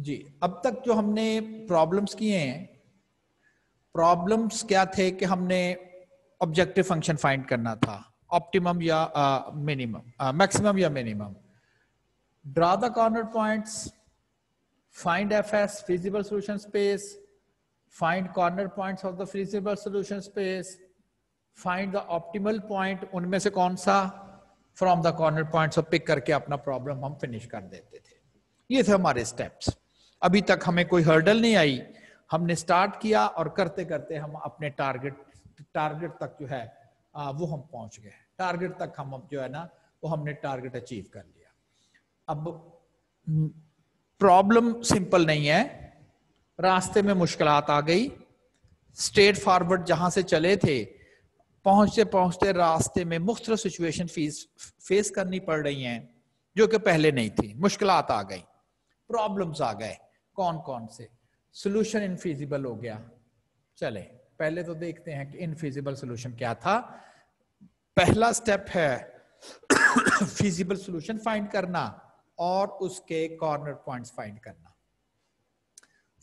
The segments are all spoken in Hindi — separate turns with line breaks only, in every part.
जी, अब तक जो हमने प्रॉब्लम्स किए हैं, प्रॉब्लम्स क्या थे कि हमने ऑब्जेक्टिव फंक्शन फाइंड करना था, ऑप्टिमम या मिनिमम, मैक्सिमम या minimum, draw the corner points, find FS feasible solution space, find corner points of the feasible solution space, find the optimal point, उनमें से कौन सा, from the corner points pick करके अपना प्रॉब्लम हम फिनिश कर देते थे। ये थे हमारे स्टेप्स। अभी तक हमें कोई हर्डल नहीं आई, हमने स्टार्ट किया और करते करते हम अपने टारगेट तक जो है वो हम पहुंच गए। टारगेट तक हम जो है ना वो हमने टारगेट अचीव कर लिया। अब प्रॉब्लम सिंपल नहीं है, रास्ते में मुश्किलात आ गई। स्ट्रेट फॉरवर्ड जहां से चले थे, पहुंचते पहुंचते रास्ते में मुख्तलिफ सिचुएशन फेस करनी पड़ रही हैं जो कि पहले नहीं थी। मुश्किलात आ गई, प्रॉब्लम्स आ गए। कौन कौन से? सोल्यूशन इनफिजिबल हो गया। चले पहले तो देखते हैं कि इनफिजिबल सोल्यूशन क्या था। पहला स्टेप है फिजिबल सोल्यूशन फाइंड करना और उसके कॉर्नर पॉइंट्स फाइंड करना।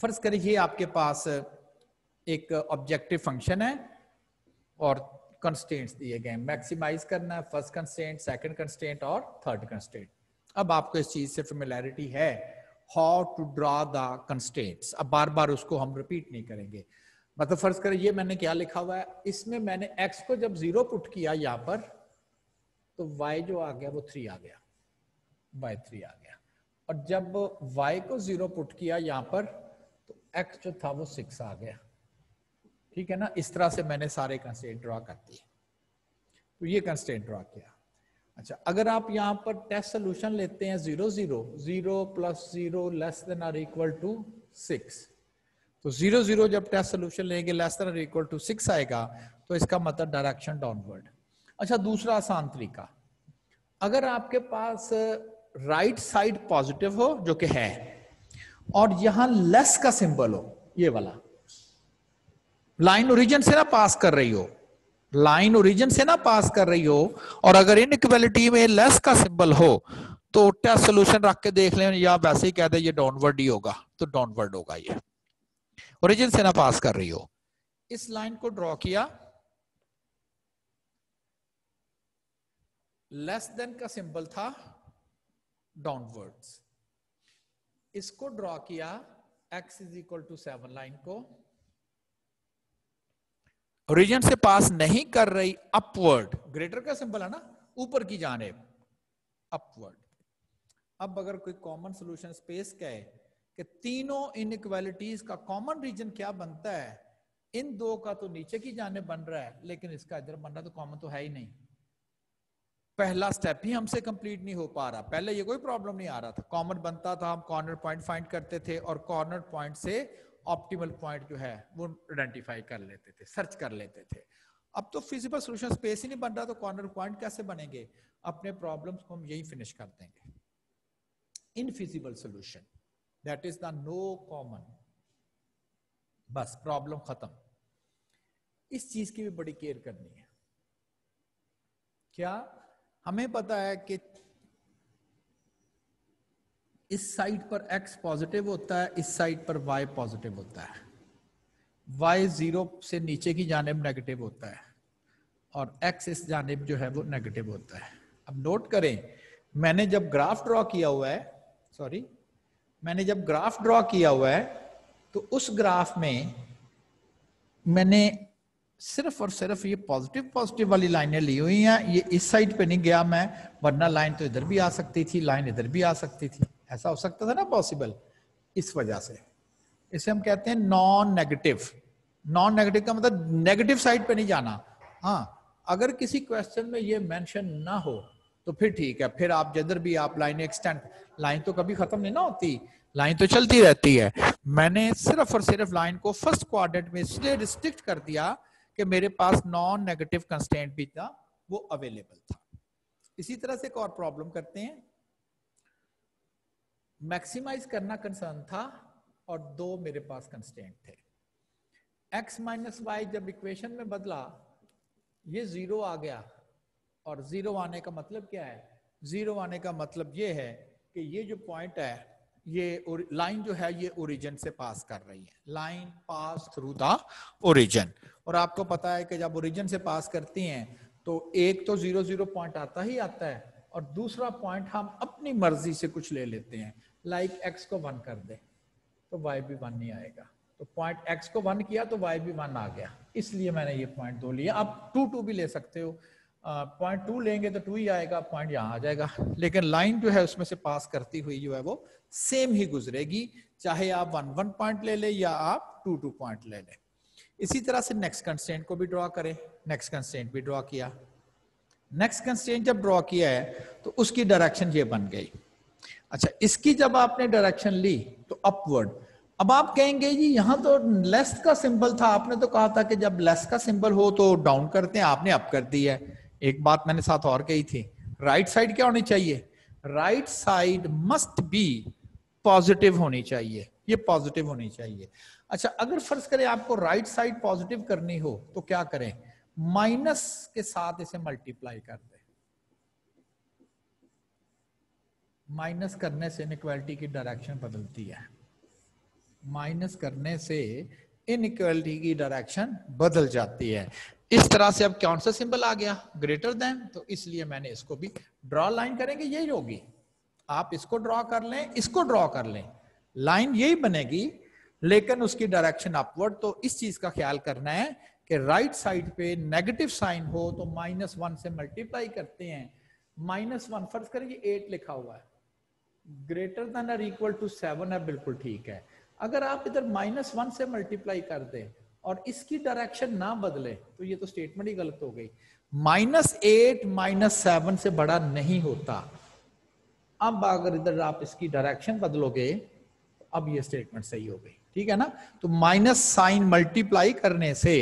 फर्ज करिए आपके पास एक ऑब्जेक्टिव फंक्शन है और कंस्ट्रेंट्स दिए गए, मैक्सिमाइज करना है फर्स्ट कंस्ट्रेंट, सेकंड कंस्ट्रेंट और थर्ड कंस्ट्रेंट। अब आपको इस चीज से फेमिलियरिटी है, how to draw the constraints. अब बार बार उसको हम रिपीट नहीं करेंगे। मतलब फर्ज करें ये मैंने क्या लिखा हुआ है, इसमें मैंने x को जब 0 पुट किया यहां पर, तो y जो आ गया वो 3 आ गया, y 3 आ गया। और जब y को 0 पुट किया यहां पर, तो x जो था वो 6 आ गया। ठीक है ना, इस तरह से मैंने सारे कंस्ट्रेंट ड्रॉ कर दिए। तो ये कंस्ट्रेंट ड्रॉ किया। अच्छा, अगर आप यहां पर टेस्ट सोल्यूशन लेते हैं 0 0 0 प्लस 0 लेस देन और इक्वल टू 6, तो 0 0 जब टेस्ट सोल्यूशन लेंगे लेस देन और इक्वल टू 6 आएगा, तो इसका मतलब डायरेक्शन डाउनवर्ड। अच्छा, दूसरा आसान तरीका, अगर आपके पास राइट साइड पॉजिटिव हो जो कि है और यहां लेस का सिंबल हो, ये वाला लाइन ओरिजिन से ना पास कर रही हो, लाइन ओरिजिन से ना पास कर रही हो, और अगर इनइक्वालिटी में लेस का सिंबल हो, तो टेस्ट सोल्यूशन रख के देख लें या वैसे ही कह दे ये डाउनवर्ड ही होगा, तो डाउनवर्ड होगा। ये ओरिजिन से ना पास कर रही हो। इस लाइन को ड्रॉ किया, लेस देन का सिंबल था डाउनवर्ड्स। इसको ड्रॉ किया x is equal to 7 line को, ओरिजिन से पास नहीं कर रही, अपवर्ड, ग्रेटर का सिंबल है ना, ऊपर की जानिब, अपवर्ड। अब अगर कोई कॉमन सॉल्यूशन स्पेस कहे कि तीनों इनइक्वालिटीज का कॉमन रीजन क्या बनता है, इन दो का तो नीचे की जानिब बन रहा है लेकिन इसका इधर बन रहा है, तो कॉमन तो है ही नहीं। पहला स्टेप ही हमसे कंप्लीट नहीं हो पा रहा। पहले ये कोई प्रॉब्लम नहीं आ रहा था, कॉमन बनता था, हम कॉर्नर पॉइंट फाइंड करते थे और कॉर्नर पॉइंट से ऑप्टिमल पॉइंट जो है वो आइडेंटिफाई कर लेते थे, सर्च कर लेते थे। अब तो फिजिबल सॉल्यूशन स्पेस ही नहीं बन रहा, तो कॉर्नर पॉइंट कैसे बनेंगे? अपने प्रॉब्लम्स को हम यही फिनिश कर देंगे। Infeasible solution, that is the no common, बस प्रॉब्लम खत्म। इस चीज की भी बड़ी केयर करनी है। क्या हमें पता है कि इस साइड पर x पॉजिटिव होता है, इस साइड पर y पॉजिटिव होता है, y 0 से नीचे की जानिब नेगेटिव होता है और x इस जानिब जो है वो नेगेटिव होता है। अब नोट करें, मैंने जब ग्राफ ड्रॉ किया हुआ है, मैंने जब ग्राफ ड्रॉ किया हुआ है, तो उस ग्राफ में मैंने सिर्फ और सिर्फ ये पॉजिटिव वाली लाइनें ली हुई हैं। ये इस साइड पे नहीं गया मैं, वरना लाइन तो इधर भी आ सकती थी, लाइन इधर भी आ सकती थी, ऐसा हो सकता था ना पॉसिबल। इस वजह से इसे हम कहते हैं नॉन नेगेटिव। नॉन नेगेटिव का मतलब नेगेटिव साइड पे नहीं जाना। हाँ, अगर किसी क्वेश्चन में ये मेंशन ना हो तो फिर ठीक है, फिर आप जिधर भी आप लाइन एक्सटेंड, लाइन तो कभी खत्म नहीं ना होती, लाइन तो चलती रहती है। मैंने सिर्फ और सिर्फ लाइन को फर्स्ट क्वाड्रेंट में इसलिए रिस्ट्रिक्ट कर दिया कि मेरे पास नॉन नेगेटिव कंस्ट्रेंट भी था, वो अवेलेबल था। इसी तरह से एक और प्रॉब्लम करते हैं। मैक्सिमाइज करना कंसर्न था और दो मेरे पास कंस्ट्रेंट थे। x माइनस वाई जब इक्वेशन में बदला, ये 0 आ गया, और 0 आने का मतलब क्या है? 0 आने का मतलब ये है कि ये जो पॉइंट है ये लाइन जो है ये ओरिजिन से पास कर रही है, line pass through the origin. और आपको पता है कि जब ओरिजिन से पास करती हैं तो एक तो 0 0 पॉइंट आता ही आता है, और दूसरा पॉइंट हम अपनी मर्जी से कुछ ले लेते हैं, लाइक x को 1 कर दे तो y भी 1 नहीं आएगा, तो पॉइंट x को 1 किया तो y भी 1 आ गया, इसलिए मैंने ये पॉइंट 2 लिया। आप 2 2 भी ले सकते हो, पॉइंट 2 लेंगे तो 2 ही आएगा, पॉइंट यहाँ आ जाएगा, लेकिन लाइन जो है उसमें से पास करती हुई जो है वो सेम ही गुजरेगी, चाहे आप 1 1 पॉइंट ले ले या आप 2 2 पॉइंट ले ले। इसी तरह से नेक्स्ट कंस्ट्रेंट को भी ड्रॉ करें, नेक्स्ट कंस्ट्रेंट भी ड्रॉ किया, नेक्स्ट कंस्ट्रेंट जब ड्रॉ किया है तो उसकी डायरेक्शन ये बन गई। अच्छा, इसकी जब आपने डायरेक्शन ली तो अपवर्ड। अब आप कहेंगे जी यहां तो लेस का सिंबल था, आपने तो कहा था कि जब लेस का सिंबल हो तो डाउन करते हैं, आपने अप कर दिया है। एक बात मैंने साथ और कही थी, राइट साइड क्या होनी चाहिए, right side must be positive होनी चाहिए, ये पॉजिटिव होनी चाहिए। अच्छा, अगर फर्ज करें आपको राइट साइड पॉजिटिव करनी हो तो क्या करें, माइनस के साथ इसे मल्टीप्लाई कर दे। माइनस करने से इनइक्वालिटी की डायरेक्शन बदलती है, माइनस करने से इनइक्वालिटी की डायरेक्शन बदल जाती है। इस तरह से अब कौन सा सिंबल आ गया, ग्रेटर देन, तो इसलिए मैंने इसको भी ड्रॉ लाइन करेंगे यही होगी, आप इसको ड्रॉ कर लें, इसको ड्रॉ कर लें, लाइन यही बनेगी लेकिन उसकी डायरेक्शन अपवर्ड। तो इस चीज का ख्याल करना है कि राइट साइड पे नेगेटिव साइन हो तो -1 से मल्टीप्लाई करते हैं, -1 फर्ज करें ये 8 लिखा हुआ है, ग्रेटर देन और इक्वल टू 7 है, बिल्कुल ठीक है। अगर आप इधर -1 से मल्टीप्लाई कर दें और इसकी डायरेक्शन ना बदले तो ये तो स्टेटमेंट ही गलत हो गई। -8 -7 से बड़ा नहीं होता। अब अगर इधर आप इसकी डायरेक्शन बदलोगे तो अब ये स्टेटमेंट सही हो गई, ठीक है ना। तो माइनस साइन मल्टीप्लाई करने से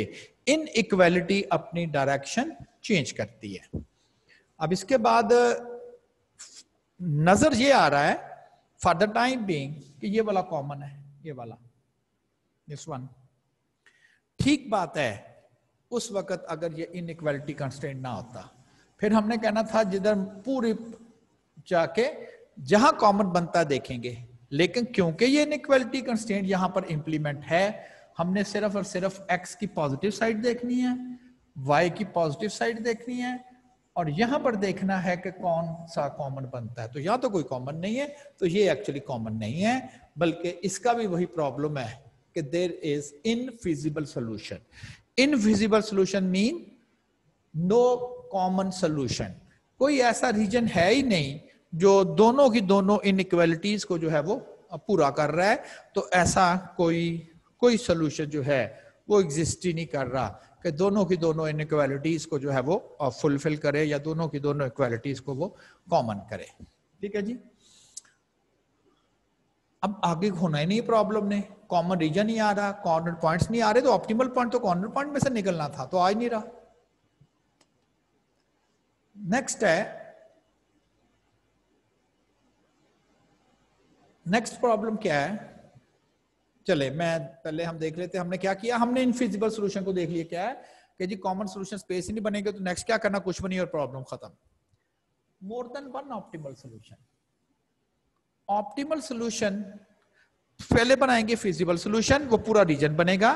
इनइक्वालिटी अपनी डायरेक्शन चेंज करती है। अब इसके बाद नजर ये आ रहा है फॉर द टाइम बीइंग कि ये वाला कॉमन है, ये वाला दिस वन, ठीक बात है। उस वक्त अगर ये इनइक्वालिटी कंस्ट्रेंट ना होता, फिर हमने कहना था जिधर पूरी जाके जहां कॉमन बनता देखेंगे, लेकिन क्योंकि ये इनइक्वालिटी कंस्ट्रेंट यहां पर इंप्लीमेंट है, हमने सिर्फ और सिर्फ x की पॉजिटिव साइड देखनी है, y की पॉजिटिव साइड देखनी है, और यहां पर देखना है कि कौन सा कॉमन बनता है। तो यहां तो कोई कॉमन नहीं है, तो ये एक्चुअली कॉमन नहीं है, बल्कि इसका भी वही प्रॉब्लम है कि there is infeasible solution. Infeasible solution mean no common solution, कोई ऐसा रीजन है ही नहीं जो दोनों की दोनों इनइक्वालिटीज को जो है वो पूरा कर रहा है। तो ऐसा कोई सॉल्यूशन जो है वो एग्जिस्ट ही नहीं कर रहा कि दोनों की दोनों इनइक्वालिटीज को जो है वो फुलफिल करे या दोनों की दोनों इक्वालिटीज को वो कॉमन करे, ठीक है जी। अब आगे होना ही नहीं प्रॉब्लम ने, कॉमन रीजन नहीं आ रहा, कॉर्नर पॉइंट्स नहीं आ रहे, तो ऑप्टिमल पॉइंट तो कॉर्नर पॉइंट में से निकलना था, तो आ ही नहीं रहा। नेक्स्ट है, नेक्स्ट प्रॉब्लम क्या है, चले मैं पहले हम देख लेते हैं हमने क्या किया। हमने इनफिजिबल सॉल्यूशन को देख लिया, क्या है कि जी कॉमन सॉल्यूशन स्पेस ही नहीं बनेगा, तो नेक्स्ट क्या करना, कुछ भी नहीं और प्रॉब्लम खत्म। मोर than one optimal solution, optimal solution पहले बनाएंगे फिजिबल सॉल्यूशन, वो पूरा रीजन बनेगा,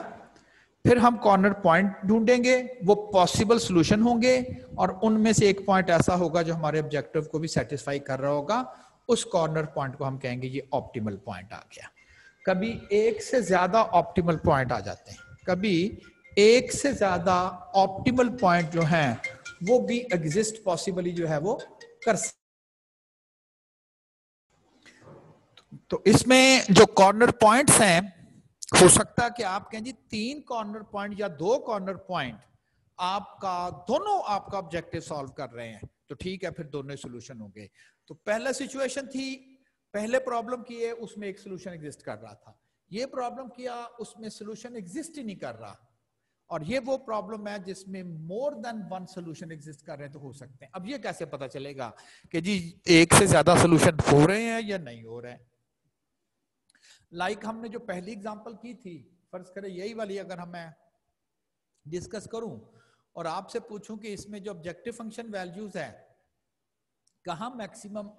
फिर हम कॉर्नर पॉइंट ढूंढेंगे, वो पॉसिबल सॉल्यूशन होंगे, और उनमें से एक पॉइंट ऐसा होगा जो हमारे ऑब्जेक्टिव को भी सेटिस्फाई कर रहा होगा, उस कॉर्नर पॉइंट को हम कहेंगे ये ऑप्टिमल पॉइंट आ गया। कभी एक से ज्यादा ऑप्टिमल पॉइंट आ जाते हैं, कभी एक से ज्यादा ऑप्टिमल पॉइंट जो हैं वो भी एग्जिस्ट पॉसिबली जो है वो कर सकते। तो इसमें जो कॉर्नर पॉइंट्स हैं, हो सकता है कि आप कहें जी 3 कॉर्नर पॉइंट या 2 कॉर्नर पॉइंट दोनों आपका ऑब्जेक्टिव सॉल्व कर रहे हैं, तो ठीक है, फिर दोनों सॉल्यूशन हो गए। तो पहला सिचुएशन थी, पहले प्रॉब्लम किए उसमें एक सॉल्यूशन एग्जिस्ट कर रहा था, ये प्रॉब्लम किया उसमें सॉल्यूशन एग्जिस्ट ही नहीं कर रहा, और ये वो प्रॉब्लम है जिसमें मोर देन वन सॉल्यूशन एग्जिस्ट कर रहे हैं, तो हो सकते हैं। अब ये कैसे पता चलेगा कि जी एक से ज्यादा सॉल्यूशन हो रहे हैं या नहीं हो रहे हैं। लाइक हमने जो पहली एग्जांपल की थी, फर्ज करें यही वाली अगर हम मैं डिस्कस करूं और आपसे पूछूं कि इसमें जो ऑब्जेक्टिव फंक्शन वैल्यूज है कहां मैक्सिमम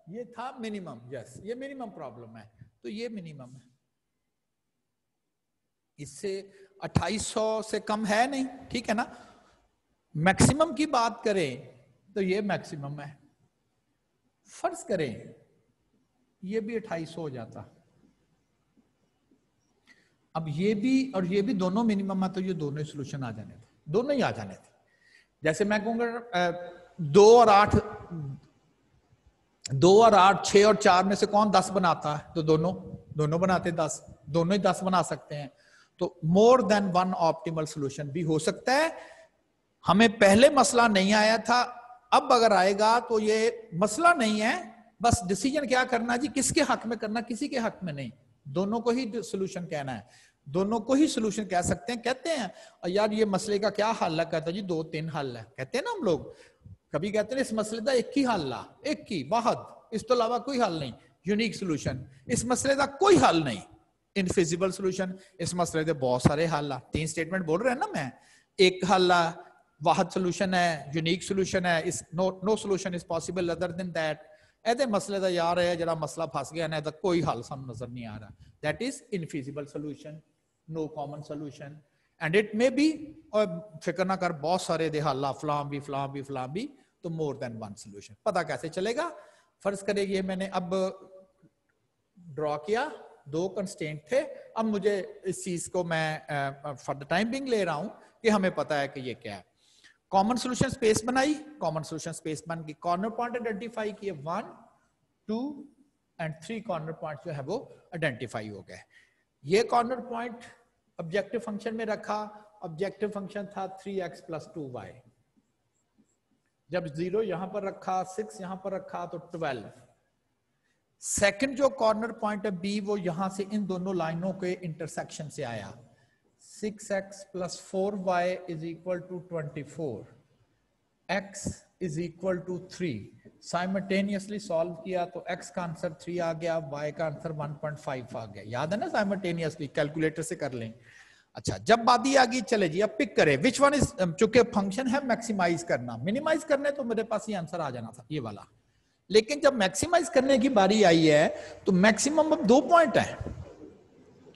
ये था मिनिमम, यस ये मिनिमम प्रॉब्लम है, तो ये मिनिमम है, इससे 2800 से कम है नहीं, ठीक है ना। मैक्सिमम की बात करें तो ये मैक्सिमम है, फर्ज करें ये भी 2800 हो जाता, अब ये भी और ये भी दोनों मिनिमम है, तो ये दोनों ही सोल्यूशन आ जाने थे, दोनों ही आ जाने थे। जैसे मैं कहूंगा 2 और 8, 6 और 4 में से कौन 10 बनाता है, तो दोनों बनाते 10, दोनों ही 10 बना सकते हैं। तो मोर देन वन ऑप्टिमल सोल्यूशन भी हो सकता है। हमें पहले मसला नहीं आया था, अब अगर आएगा तो ये मसला नहीं है, बस डिसीजन क्या करना जी, किसके हक में करना, किसी के हक में नहीं, दोनों को ही सोल्यूशन कहना है, दोनों को ही सोल्यूशन कह सकते हैं। कहते हैं यार ये मसले का क्या हल है, कहता जी 2-3 हल है, कहते हैं ना हम लोग, कभी कहते हैं इस मसले का एक ही हल है, एक ही वाहद, इस तो अलावा कोई हल नहीं, यूनिक सोल्यूशन, इस मसले का कोई हल नहीं, इनफिजिबल सोल्यूशन, इस मसले के बहुत सारे हल है। 3 स्टेटमेंट बोल रहे हैं ना मैं, एक हल है, वाहद सोल्यूशन है, यूनिक सोल्यूशन है, इस no solution is possible other than that. ऐसे मसले का यार है जरा मसला फस गया ना, तो कोई हल सानू नजर नहीं आ रहा, that is infeasible solution, no common solution, and it may be, और फिक्र ना कर बहुत सारे दे हल, फलां भी, तो मोर देन वन सोल्यूशन। पता कैसे चलेगा, फर्ज करेगी ये मैंने अब ड्रॉ किया, 2 कंस्ट्रेंट थे, अब मुझे इस चीज को मैं फॉर द टाइम बिंग ले रहा हूं कि हमें पता है कि ये क्या है। कॉमन सोल्यूशन स्पेस बनाई, कॉमन सोल्यूशन स्पेस बन गई, कॉर्नर पॉइंट आइडेंटिफाई किए, 1, 2 एंड 3 कॉर्नर पॉइंट जो है वो आइडेंटिफाई हो गए। ये कॉर्नर पॉइंट ऑब्जेक्टिव फंक्शन में रखा, ऑब्जेक्टिव फंक्शन था 3x + 2y, जब 0 यहां पर रखा, 6 यहां पर रखा, तो 12। सेकंड जो कॉर्नर पॉइंट है b, वो यहां से इन दोनों लाइनों के इंटरसेक्शन से आया, 6x + 4y = 24, x = 3। Simultaneously solve किया तो x का आंसर 3 आ गया, y का आंसर 1.5 आ गया, याद है ना, साइमल्टेनियसली कैलकुलेटर से कर लें। अच्छा, जब बादी आ गई, चले जी अब पिक करें विच वन इज, चूंकि फंक्शन है मैक्सिमाइज करना, मिनिमाइज करने तो मेरे पास ये आंसर आ जाना था, ये वाला, लेकिन जब मैक्सिमाइज करने की बारी आई है तो मैक्सिमम अब 2 पॉइंट है,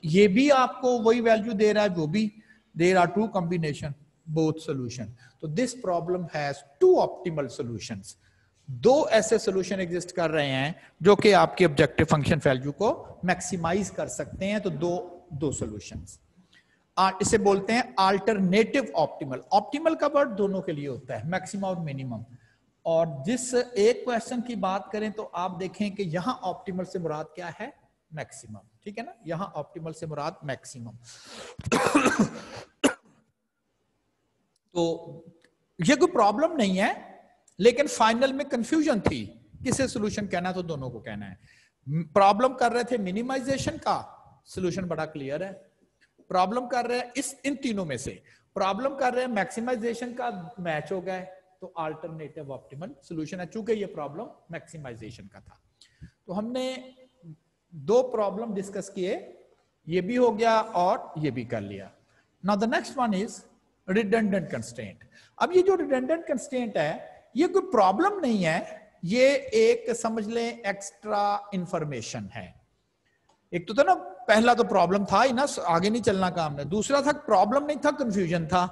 ये भी आपको वही वैल्यू दे रहा है, वो भी, there are 2 combination both solution, तो this problem has 2 optimal solutions. 2 ऐसे सॉल्यूशन एग्जिस्ट कर रहे हैं जो कि आपके ऑब्जेक्टिव फंक्शन वैल्यू को मैक्सिमाइज कर सकते हैं, तो दो सॉल्यूशंस, इसे बोलते हैं अल्टरनेटिव ऑप्टिमल। ऑप्टिमल का वर्ड दोनों के लिए होता है, मैक्सिमम और मिनिमम। और जिस एक क्वेश्चन की बात करें तो आप देखें कि यहां ऑप्टिमल से मुराद क्या है, मैक्सिमम, ठीक है ना, यहां ऑप्टिमल से मुराद मैक्सिमम। तो ये कोई प्रॉब्लम नहीं है, लेकिन फाइनल में कंफ्यूजन थी किसे सॉल्यूशन कहना, तो दोनों को कहना है। प्रॉब्लम कर रहे थे मिनिमाइजेशन का, सॉल्यूशन बड़ा क्लियर है। प्रॉब्लम कर रहे हैं इन तीनों में से, प्रॉब्लम कर रहे हैं मैक्सिमाइजेशन का, मैच हो गए, तो अल्टरनेटिव ऑप्टिमल सॉल्यूशन है, चूंकि ये प्रॉब्लम मैक्सिमाइजेशन का था। तो हमने 2 प्रॉब्लम डिस्कस किए, ये भी हो गया और ये भी कर लिया। Now the next one is redundant constraint. अब ये जो रिडंडेंट कंस्ट्रेंट है, ये कोई प्रॉब्लम नहीं है, ये एक समझ लें एक्स्ट्रा इंफॉर्मेशन है। एक तो था ना, पहला तो प्रॉब्लम था ही ना, आगे नहीं चलना काम में। दूसरा था प्रॉब्लम नहीं था, कंफ्यूजन था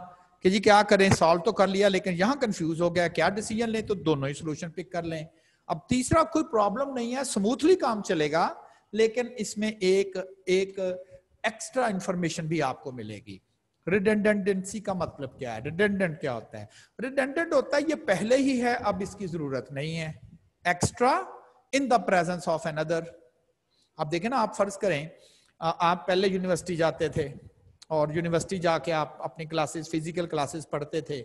कि जी क्या करें, सॉल्व तो कर लिया लेकिन यहां कंफ्यूज हो गया, क्या डिसीजन लें, तो दोनों ही सॉल्यूशन पिक कर लें। अब तीसरा कोई प्रॉब्लम नहीं है, स्मूथली काम चलेगा, लेकिन इसमें एक एक्स्ट्रा इंफॉर्मेशन भी आपको मिलेगी। रिडंडेंसी का मतलब क्या है, रिडंडेंट क्या होता है? रिडंडेंट होता है ये पहले ही है, अब इसकी जरूरत नहीं है। Extra in the presence of another. आप देखें ना, आप फर्ज करें आप पहले यूनिवर्सिटी जाते थे और यूनिवर्सिटी जाके आप अपनी क्लासेस, फिजिकल क्लासेस पढ़ते थे,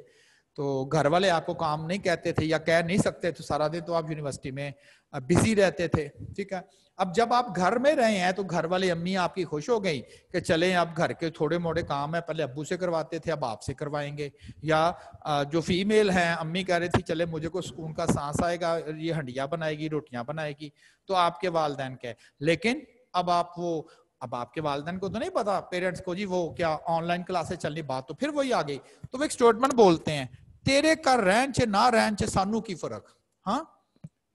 तो घर वाले आपको काम नहीं कहते थे या कह नहीं सकते, तो सारा दिन तो आप यूनिवर्सिटी में बिजी रहते थे, ठीक है। अब जब आप घर में रहे हैं तो घर वाले अम्मी आपकी खुश हो गई कि चलें अब घर के थोड़े मोड़े काम है, पहले अब्बू से करवाते थे अब आपसे करवाएंगे, या जो फीमेल हैं अम्मी कह रही थी चले मुझे को सुकून का सांस आएगा, ये हंडिया बनाएगी, रोटियां बनाएगी, तो आपके वालिदैन कहे। लेकिन अब आपके वालिदैन को तो नहीं पता, पेरेंट्स को, जी वो क्या ऑनलाइन क्लासेस चलनी, बात तो फिर वही आ गई। तो वो एक स्टेटमेंट बोलते हैं, तेरे का रहन च ना रहन च सानू की फर्क। हाँ,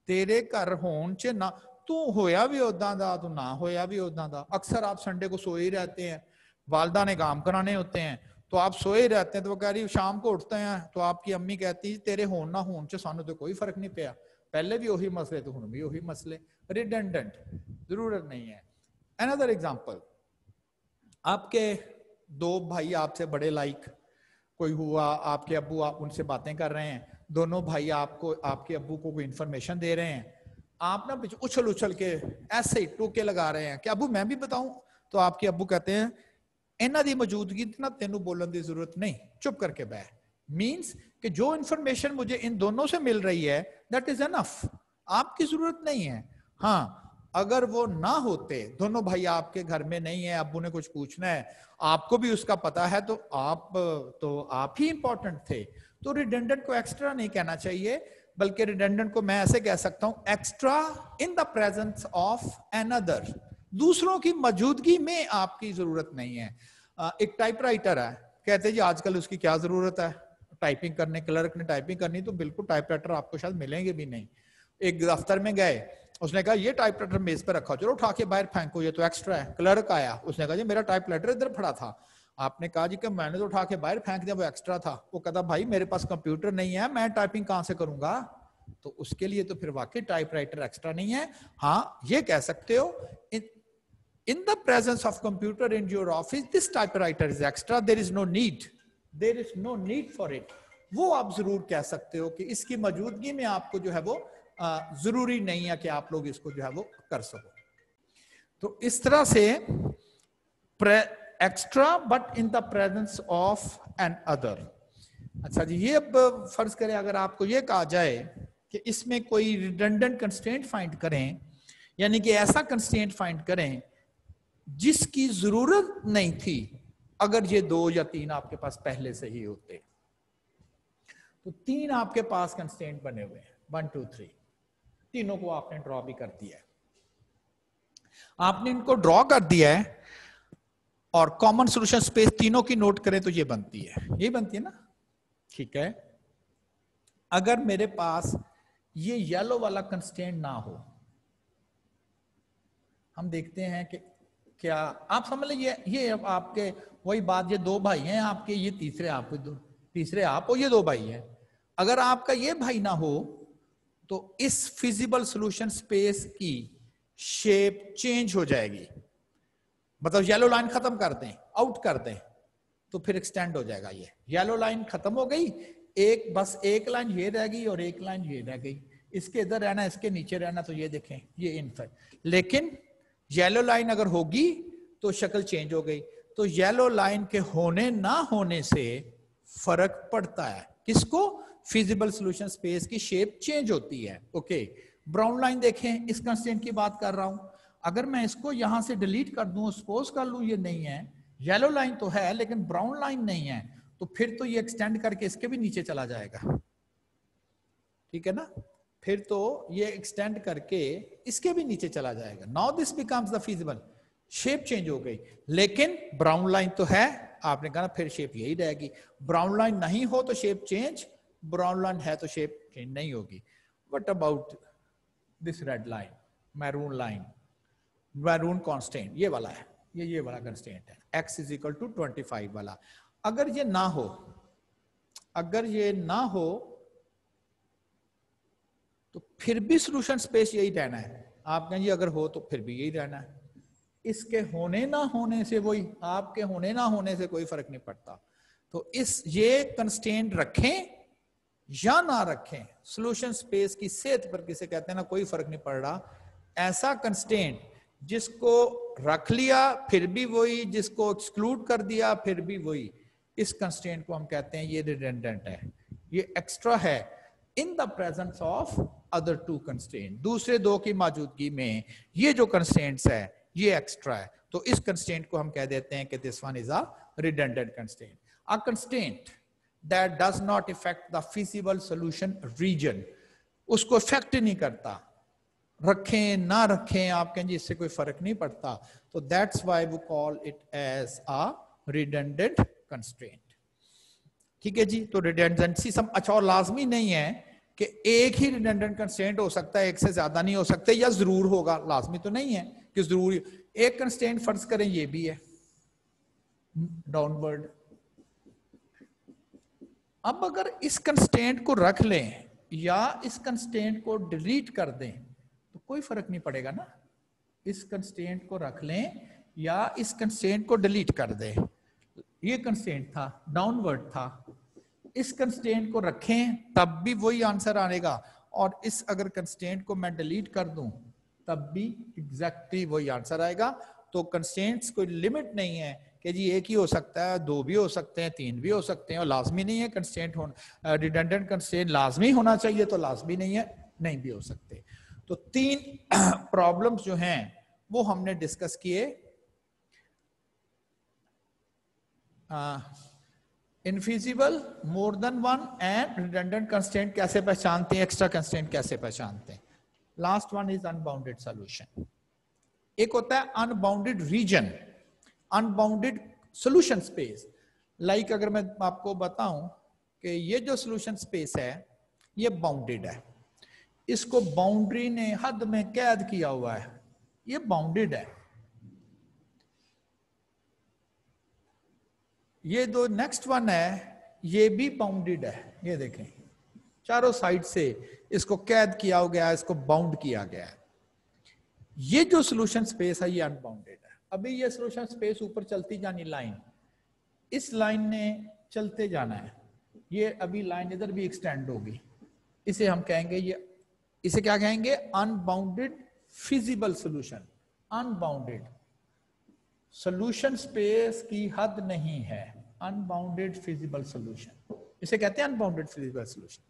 तेरे घर होने च ना तू होया भी उदा दा तू ना होया भी उदा दा। अक्सर आप संडे को सोए ही रहते हैं, वालदा ने काम कराने होते हैं तो आप सोए रहते हैं, तो वो कह रही शाम को उठते हैं तो आपकी अम्मी कहती है तेरे होन ना होन च सानू तो कोई फर्क नहीं पिया, पहले भी वही मसले तो हुण भी वही मसले। रिडंडेंट, जरूरत नहीं है। अनदर एग्जांपल, आपके दो भाई आपसे बड़े लाइक कोई हुआ, आपके अब्बू आप उनसे बातें कर रहे हैं, दोनों भाई आपको आपके अब्बू को कोई इंफॉर्मेशन दे रहे हैं, आप ना उछल उछल के ऐसे ही टोके लगा रहे हैं कि अब्बू मैं भी बताऊं, तो आपके अब्बू कहते हैं इन्हां दी मौजूदगी ना तेनू बोलने की जरूरत नहीं, चुप करके बैठ। मींस कि जो इंफॉर्मेशन मुझे इन दोनों से मिल रही है दैट इज एनफ, आपकी जरूरत नहीं है। हाँ, अगर वो ना होते, दोनों भाई आपके घर में नहीं है, अब्बू ने कुछ पूछना है, आपको भी उसका पता है, तो आप ही इंपॉर्टेंट थे। तो रिडंडेंट को एक्स्ट्रा नहीं कहना चाहिए, बल्कि रिडंडेंट को मैं ऐसे कह सकता हूं extra in the presence of another, दूसरों की मौजूदगी में आपकी जरूरत नहीं है। एक टाइपराइटर है, कहते हैं जी आजकल उसकी क्या जरूरत है टाइपिंग करने, क्लर्क ने टाइपिंग करनी तो बिल्कुल टाइपराइटर आपको शायद मिलेंगे भी नहीं। एक दफ्तर में गए, उसने कहा ये टाइपराइटर मेज पर रखा, चलो उठा के बाहर फेंको, ये तो एक्स्ट्रा है। क्लर्क आया, उसने कहा जी मेरा टाइपराइटर इधर पड़ा था, आपने कहा जी कि मैंने तो उठा के बाहर फेंक दिया, वो एक्स्ट्रा था। वो कहता भाई मेरे पास कंप्यूटर नहीं है, मैं टाइपिंग कहां से करूंगा, तो उसके लिए तो फिर वाकई टाइपराइटर एक्स्ट्रा नहीं है। हाँ, ये कह सकते हो in the presence of computer in your office this typewriter is extra, there is no need for it। वो आप जरूर कह सकते हो कि इसकी मौजूदगी में आपको जो है वो जरूरी नहीं है कि आप लोग इसको जो है वो कर सको। तो इस तरह से extra but in the presence of another. अच्छा जी, ये अब फर्ज करें अगर आपको ये कहा जाए कि इसमें कोई रिडंडेंट कंस्ट्रेंट फाइंड करें, यानी कि ऐसा कंस्ट्रेंट फाइंड करें जिसकी जरूरत नहीं थी, अगर ये 2 या 3 आपके पास पहले से ही होते, तो 3 आपके पास कंस्ट्रेंट बने हुए हैं, 1 2 3, तीनों को आपने ड्रॉ भी कर दिया है। आपने इनको ड्रॉ कर दिया है और कॉमन सॉल्यूशन स्पेस तीनों की नोट करें तो ये बनती है, ये बनती है ना, ठीक है। अगर मेरे पास ये येलो वाला कंस्ट्रेंट ना हो, हम देखते हैं कि क्या आप समझ लीजिए, ये आपके वही बात, ये 2 भाई हैं आपके, ये तीसरे आप और ये 2 भाई हैं। अगर आपका ये भाई ना हो तो इस फिजिबल सॉल्यूशन स्पेस की शेप चेंज हो जाएगी। मतलब येलो लाइन खत्म कर दें, आउट कर दें, तो फिर एक्सटेंड हो जाएगा। ये येलो लाइन खत्म हो गई, बस एक लाइन ये रह गई और एक लाइन ये रह गई, इसके इधर रहना, इसके नीचे रहना, तो ये देखें ये इनफिनिट। लेकिन येलो लाइन अगर होगी तो शक्ल चेंज हो गई। तो येलो लाइन के होने ना होने से फर्क पड़ता है, किसको, फिजिबल सॉल्यूशन स्पेस की शेप चेंज होती है। ओके, ब्राउन लाइन देखें, इस कंस्ट्रेंट की बात कर रहा हूं, अगर मैं इसको यहां से डिलीट कर दूं, सपोज कर लूं ये नहीं है, येलो लाइन तो है लेकिन ब्राउन लाइन नहीं है, तो फिर तो ये एक्सटेंड करके इसके भी नीचे चला जाएगा, ठीक है ना, फिर तो ये एक्सटेंड करके इसके भी नीचे चला जाएगा। Now this becomes the feasible, shape change हो गई, लेकिन ब्राउन लाइन तो है, आपने कहा फिर शेप यही रहेगी। ब्राउन लाइन नहीं हो तो शेप चेंज, ब्राउन लाइन है तो शेप चेंज नहीं होगी। What about this red line, maroon line, maroon constant, ये वाला है, ये वाला कांस्टेंट है, x इज इक्वल टू 25 वाला। अगर ये ना हो, अगर ये ना हो तो फिर भी सॉल्यूशन स्पेस यही रहना है। आप कहेंगे अगर हो तो फिर भी यही रहना है, इसके होने ना होने से वही, आपके होने ना होने से कोई फर्क नहीं पड़ता। तो ये कंस्ट्रेंट रखें या ना रखें, सॉल्यूशन स्पेस की सेहत पर किसे कहते हैं ना, कोई फर्क नहीं पड़ रहा। ऐसा कंस्ट्रेंट जिसको रख लिया फिर भी वही, जिसको एक्सक्लूड कर दिया फिर भी वही, इस कंस्ट्रेंट को हम कहते हैं ये रिडंडेंट है, ये एक्स्ट्रा है इन the presence of other 2 constraint. दूसरे 2 की मौजूदगी में ये जो कंस्ट्रेंट्स है ये एक्स्ट्रा है, तो इस कंस्ट्रेंट को हम कह देते हैं कि this one is a redundant constraint. A constraint that does not effect the feasible solution region, उसको इफेक्ट नहीं करता, रखें ना रखें आप कहें जी इससे कोई फर्क नहीं पड़ता, तो that's why we call it as a redundant constraint. ठीक है जी, तो रिडंडेंसी सब अच्छा, और लाजमी नहीं है कि एक ही रिडंडेंट कंस्ट्रेंट हो सकता है, एक से ज्यादा नहीं हो सकते, या जरूर होगा, लाजमी तो नहीं है कि जरूर एक कंस्ट्रेंट फर्ज करें ये भी है डाउनवर्ड। अब अगर इस कंस्ट्रेंट को रख लें या इस कंस्ट्रेंट को डिलीट कर दें तो कोई फर्क नहीं पड़ेगा ना। इस कंस्ट्रेंट को रख लें या इस कंस्ट्रेंट को डिलीट कर दें, ये कंस्ट्रेंट था, डाउनवर्ड था, इस कंस्ट्रेंट को रखें तब भी वही आंसर आएगा, और इस अगर कंस्ट्रेंट को मैं डिलीट कर दूं तब भी एग्जैक्टली वही आंसर आएगा। तो कंस्ट्रेंट्स कोई लिमिट नहीं है कि जी एक ही हो सकता है, दो भी हो सकते हैं, तीन भी हो सकते हैं, और लाजमी नहीं है कंस्ट्रेंट होना, रिडंडेंट कंस्ट्रेंट लाजमी होना चाहिए तो लाजमी नहीं है, नहीं भी हो सकते। तो तीन प्रॉब्लम्स जो हैं वो हमने डिस्कस किए। Infeasible, more than one, and redundant constraint कैसे पहचानते हैं, एक्स्ट्रा कंस्ट्रेंट कैसे पहचानते हैं। Last one is unbounded solution. एक होता है unbounded region, unbounded solution space. Like अगर मैं आपको बताऊं कि ये जो सॉल्यूशन स्पेस है ये बाउंडेड है, इसको बाउंड्री ने हद में कैद किया हुआ है, ये बाउंडेड है। ये दो नेक्स्ट वन है ये भी बाउंडेड है, ये देखें चारों साइड से इसको कैद किया गया है, इसको बाउंड किया गया है। ये जो सॉल्यूशन स्पेस है ये अनबाउंडेड है। अभी ये सॉल्यूशन स्पेस ऊपर चलती जानी लाइन, इस लाइन ने चलते जाना है, ये अभी लाइन इधर भी एक्सटेंड होगी, इसे हम कहेंगे ये, इसे क्या कहेंगे, unbounded feasible solution. Unbounded solution space की हद नहीं है, अनबाउंडेड फिजिबल सॉल्यूशन, इसे कहते हैं अनबाउंडेड फिजिबल सॉल्यूशन।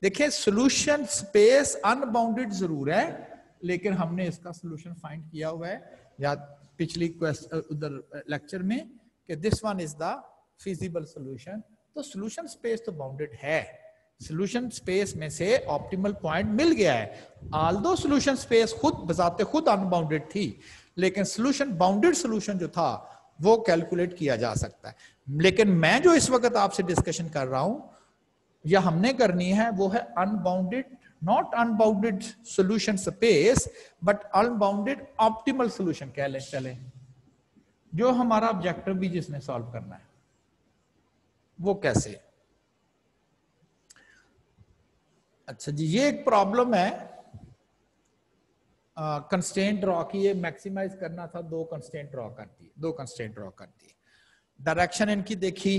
देखिए सॉल्यूशन स्पेस अनबाउंडेड जरूर है, लेकिन हमने इसका सॉल्यूशन फाइंड किया हुआ है या पिछली उधर लेक्चर में कि this one is the feasible solution. तो सॉल्यूशन स्पेस तो बाउंडेड है, सॉल्यूशन स्पेस में से ऑप्टिमल पॉइंट मिल गया है। आल्दो सॉल्यूशन स्पेस खुद बजाते खुद अनबाउंडेड थी, लेकिन सॉल्यूशन बाउंडेड सॉल्यूशन जो था वो कैलकुलेट किया जा सकता है। लेकिन मैं जो इस वक्त आपसे डिस्कशन कर रहा हूं या हमने करनी है वो है unbounded, not unbounded solution space but unbounded optimal solution कह लें चले, जो हमारा ऑब्जेक्टिव भी जिसने सॉल्व करना है। वो कैसे? अच्छा जी, ये एक प्रॉब्लम है, कंस्ट्रेंट ड्रॉ किए, मैक्सिमाइज करना था, दो कंस्ट्रेंट ड्रॉ कर दिए, डायरेक्शन इनकी देखी,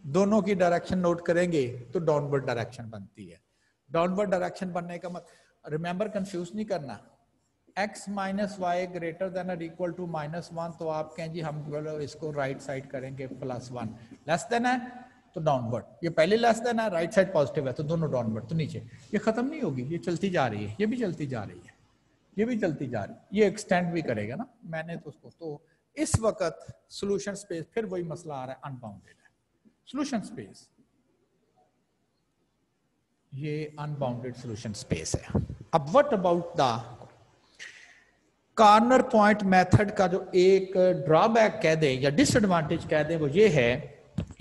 दोनों की डायरेक्शन नोट करेंगे तो डाउनवर्ड डायरेक्शन बनती है। डाउनवर्ड डायरेक्शन बनने का मतलब, रिमेंबर कंफ्यूज नहीं करना, x माइनस वाई ग्रेटर देन और इक्वल टू -1, तो आप कहें जी हम इसको राइट साइड करेंगे +1, लेस देन है तो डाउनवर्ड, ये पहले लेस देन है, राइट साइड पॉजिटिव है तो दोनों डाउनवर्ड, तो नीचे। ये खत्म नहीं होगी, ये चलती जा रही है, ये भी चलती जा रही है, ये भी चलती जा रही है, ये एक्सटेंड भी करेगा ना, मैंने तो उसको, तो इस वक्त सॉल्यूशन स्पेस फिर वही मसला आ रहा है, अनबाउंडेड है सॉल्यूशन स्पेस, ये अनबाउंडेड सॉल्यूशन स्पेस है। अब what about the corner point method का जो एक ड्रॉबैक कह दें या डिसएडवांटेज कह दें वो ये है,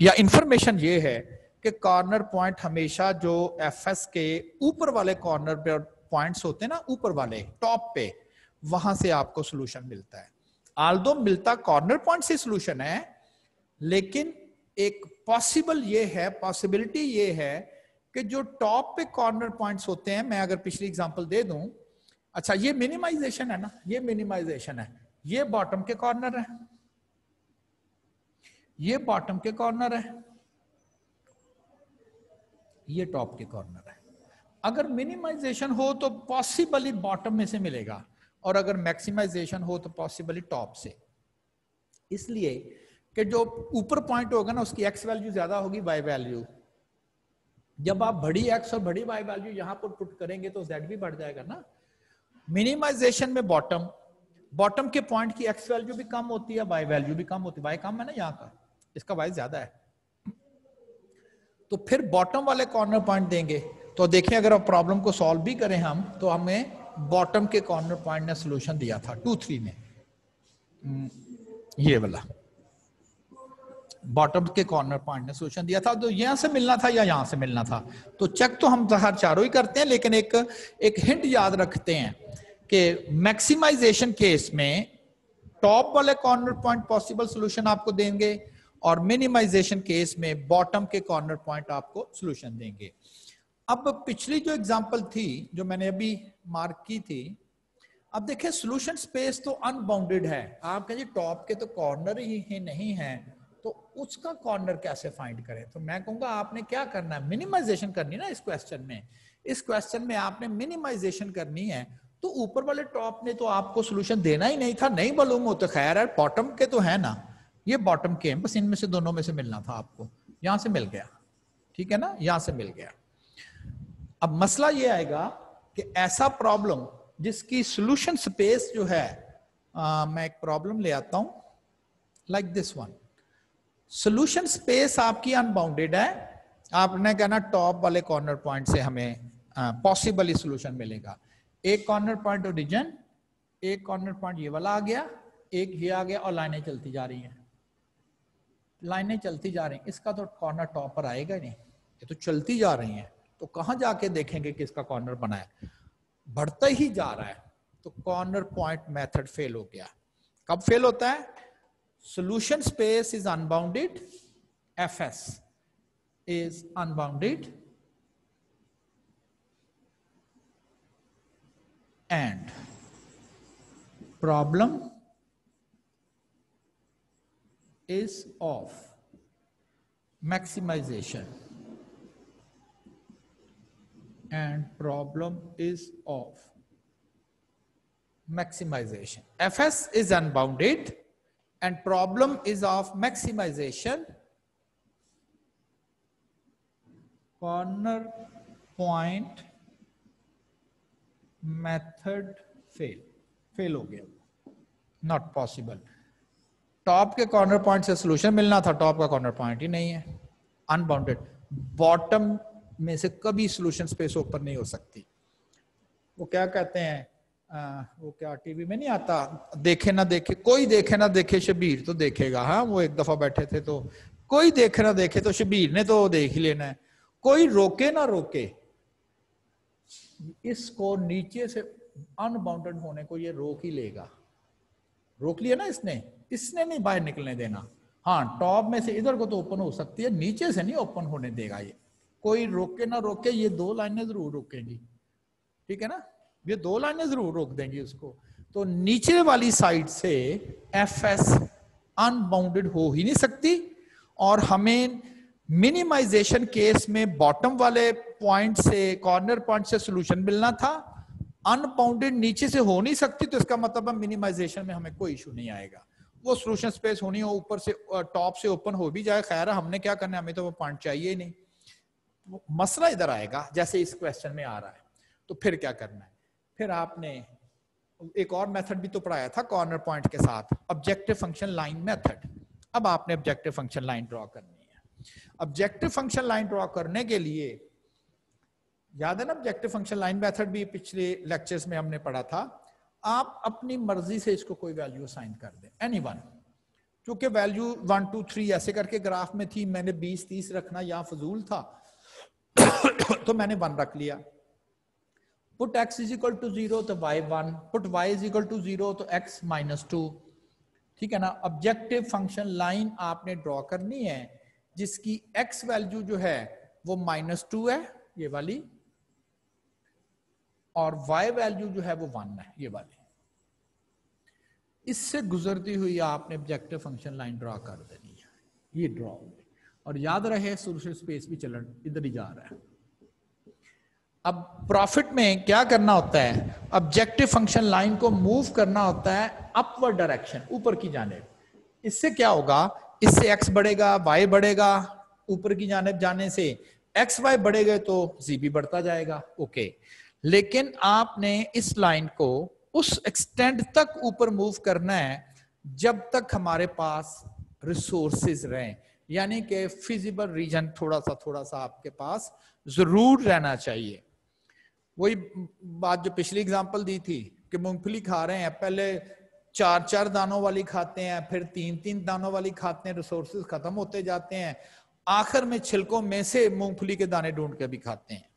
या इंफॉर्मेशन ये है कि कॉर्नर पॉइंट हमेशा जो एफएस के ऊपर वाले कॉर्नर पे पॉइंट्स होते हैं ना, ऊपर वाले टॉप पे, वहां से आपको सॉल्यूशन मिलता है। आल्दो मिलता कॉर्नर पॉइंट से सॉल्यूशन है, लेकिन एक पॉसिबिलिटी ये है कि जो टॉप पे कॉर्नर पॉइंट्स होते हैं, मैं अगर पिछली एग्जांपल दे दूं, अच्छा ये मिनिमाइजेशन है ना, ये मिनिमाइजेशन है, ये बॉटम के कॉर्नर है, ये बॉटम के कॉर्नर है, ये टॉप के कॉर्नर है। अगर मिनिमाइजेशन हो तो पॉसिबली बॉटम में से मिलेगा, और अगर मैक्सिमाइजेशन हो तो पॉसिबली टॉप से, इसलिए कि जो ऊपर पॉइंट होगा ना उसकी एक्स वैल्यू ज्यादा होगी वाई वैल्यू, जब आप बड़ी एक्स और बड़ी वाई वैल्यू यहां पर पुट करेंगे तो जेड भी बढ़ जाएगा ना। मिनिमाइजेशन में बॉटम के पॉइंट की एक्स वैल्यू भी कम होती है, वाई वैल्यू भी कम होती है, वाई कम है ना यहाँ का, इसका वाई ज्यादा है, तो फिर बॉटम वाले कॉर्नर पॉइंट देंगे। तो देखें अगर आप प्रॉब्लम को सॉल्व भी करें हम, तो हमें बॉटम के कॉर्नर पॉइंट ने सॉल्यूशन दिया था 2, 3 में, ये वाला बॉटम के कॉर्नर पॉइंट ने सोल्यूशन दिया था, तो यहां से मिलना था या यहां से मिलना था। तो चेक तो हम हर चारों ही करते हैं, लेकिन एक हिंट याद रखते हैं कि मैक्सिमाइजेशन केस में टॉप वाले कॉर्नर पॉइंट पॉसिबल सॉल्यूशन आपको देंगे और मिनिमाइजेशन केस में बॉटम के कॉर्नर पॉइंट आपको सॉल्यूशन देंगे। अब पिछली जो एग्जांपल थी जो मैंने अभी मार्क की थी, अब देखिए सॉल्यूशन स्पेस तो अनबाउंडेड है, आप कहेंगे टॉप के तो कॉर्नर ही नहीं है, तो उसका कॉर्नर कैसे फाइंड करें? तो मैं कहूंगा आपने क्या करना है, मिनिमाइजेशन करनी है ना। इस क्वेश्चन में आपने मिनिमाइजेशन करनी है, तो ऊपर वाले टॉप ने तो आपको सॉल्यूशन देना ही नहीं था, नहीं मालूम हो तो खैर है, बॉटम के तो है ना, ये बॉटम के हैं, बस इनमें से दोनों में से मिलना था आपको, यहां से मिल गया, ठीक है ना, यहां से मिल गया। अब मसला ये आएगा कि ऐसा प्रॉब्लम जिसकी सॉल्यूशन स्पेस जो है, मैं एक प्रॉब्लम ले आता हूं like this one. Solution space आपकी अनबाउंडेड है, आपने कहना टॉप वाले कॉर्नर पॉइंट से हमें पॉसिबली सॉल्यूशन मिलेगा। एक कॉर्नर पॉइंट ओरिजिन, एक कॉर्नर पॉइंट ये वाला आ गया, एक ये आ गया, और लाइनें चलती जा रही हैं, लाइनें चलती जा रही हैं, इसका तो कॉर्नर टॉप पर आएगा ही नहीं, ये तो चलती जा रही हैं, तो कहां जाके देखेंगे कि इसका कॉर्नर बना है, बढ़ता ही जा रहा है, तो कॉर्नर पॉइंट मेथड फेल हो गया। कब फेल होता है? Solution space is unbounded, FS is unbounded and problem is of maximization and problem is of maximization. Fs is unbounded and problem is of maximization. Corner point method fail हो गया, not possible. टॉप के कॉर्नर पॉइंट से सॉल्यूशन मिलना था, टॉप का कॉर्नर पॉइंट ही नहीं है, अनबाउंडेड। बॉटम में से कभी सॉल्यूशन स्पेस ओपन नहीं हो सकती। वो क्या कहते हैं, वो क्या टीवी में नहीं आता, देखे ना देखे, कोई देखे ना देखे शबीर तो देखेगा। हाँ, वो एक दफा बैठे थे तो कोई देखे ना देखे तो शबीर ने तो देख ही लेना है, कोई रोके ना रोके, इसको नीचे से अनबाउंडेड होने को ये रोक ही लेगा। रोक लिया ना इसने नहीं बाहर निकलने देना। हाँ, टॉप में से इधर को तो ओपन हो सकती है, नीचे से नहीं ओपन होने देगा ये, कोई रोके ना रोके, ये दो लाइनें जरूर रोकेंगी, ठीक है ना, ये दो लाइनें जरूर रोक देंगी उसको। तो नीचे वाली साइड से एफएस अनबाउंडेड हो ही नहीं सकती, और हमें मिनिमाइजेशन केस में बॉटम वाले पॉइंट से, कॉर्नर पॉइंट से सॉल्यूशन मिलना था, अनबाउंडेड नीचे से हो नहीं सकती, तो इसका मतलब है मिनिमाइजेशन में हमें कोई इशू नहीं आएगा। वो सॉल्यूशन स्पेस होनी हो, ऊपर से टॉप से ओपन हो भी जाए, खैर है, हमने क्या करना है, हमें तो वो पॉइंट चाहिए ही नहीं। मसला इधर आएगा जैसे इस क्वेश्चन में आ रहा है, तो फिर क्या करना है? फिर आपने एक और मेथड भी तो पढ़ाया था कॉर्नर पॉइंट के साथ, ऑब्जेक्टिव फंक्शन लाइन मेथड। अब आपने ऑब्जेक्टिव फंक्शन लाइन ड्रॉ करनी है। ऑब्जेक्टिव फंक्शन लाइन ड्रॉ करने के लिए, याद है ना, ऑब्जेक्टिव फंक्शन लाइन मेथड भी पिछले लेक्चर्स में हमने पढ़ा था। आप अपनी मर्जी से इसको कोई वैल्यू असाइन कर दें, एनी वन। क्योंकि वैल्यू 1 2 3 ऐसे करके ग्राफ में थी, मैंने 20 30 रखना यहाँ फजूल था तो मैंने 1 रख लिया। Put x is equal to 0 तो y 1, put y is equal to 0 तो x -2, ठीक है ना। ऑब्जेक्टिव फंक्शन लाइन आपने ड्रॉ करनी है जिसकी x वैल्यू जो है वो -2 है, ये वाली, और y वैल्यू जो है वो 1 है, ये वाली। इससे गुजरती हुई आपने ऑब्जेक्टिव फंक्शन लाइन ड्रॉ कर देनी है, ये ड्रॉ हो गई। और याद रहे सॉल्यूशन स्पेस भी चलन इधर ही जा रहा है। अब प्रॉफिट में क्या करना होता है, ऑब्जेक्टिव फंक्शन लाइन को मूव करना होता है अपवर्ड डायरेक्शन, ऊपर की जानिब। इससे क्या होगा, इससे x बढ़ेगा, y बढ़ेगा, ऊपर की जानिब जाने से x y बढ़ेगा तो z भी बढ़ता जाएगा, ओके। लेकिन आपने इस लाइन को उस एक्सटेंट तक ऊपर मूव करना है जब तक हमारे पास रिसोर्सेज रहें, यानी कि फिजिबल रीजन थोड़ा सा आपके पास जरूर रहना चाहिए। वही बात जो पिछली एग्जांपल दी थी कि मूंगफली खा रहे हैं, पहले 4-4 दानों वाली खाते हैं, फिर 3-3 दानों वाली खाते हैं, रिसोर्सेज खत्म होते जाते हैं, आखिर में छिलकों में से मूंगफली के दाने ढूंढ के भी खाते हैं,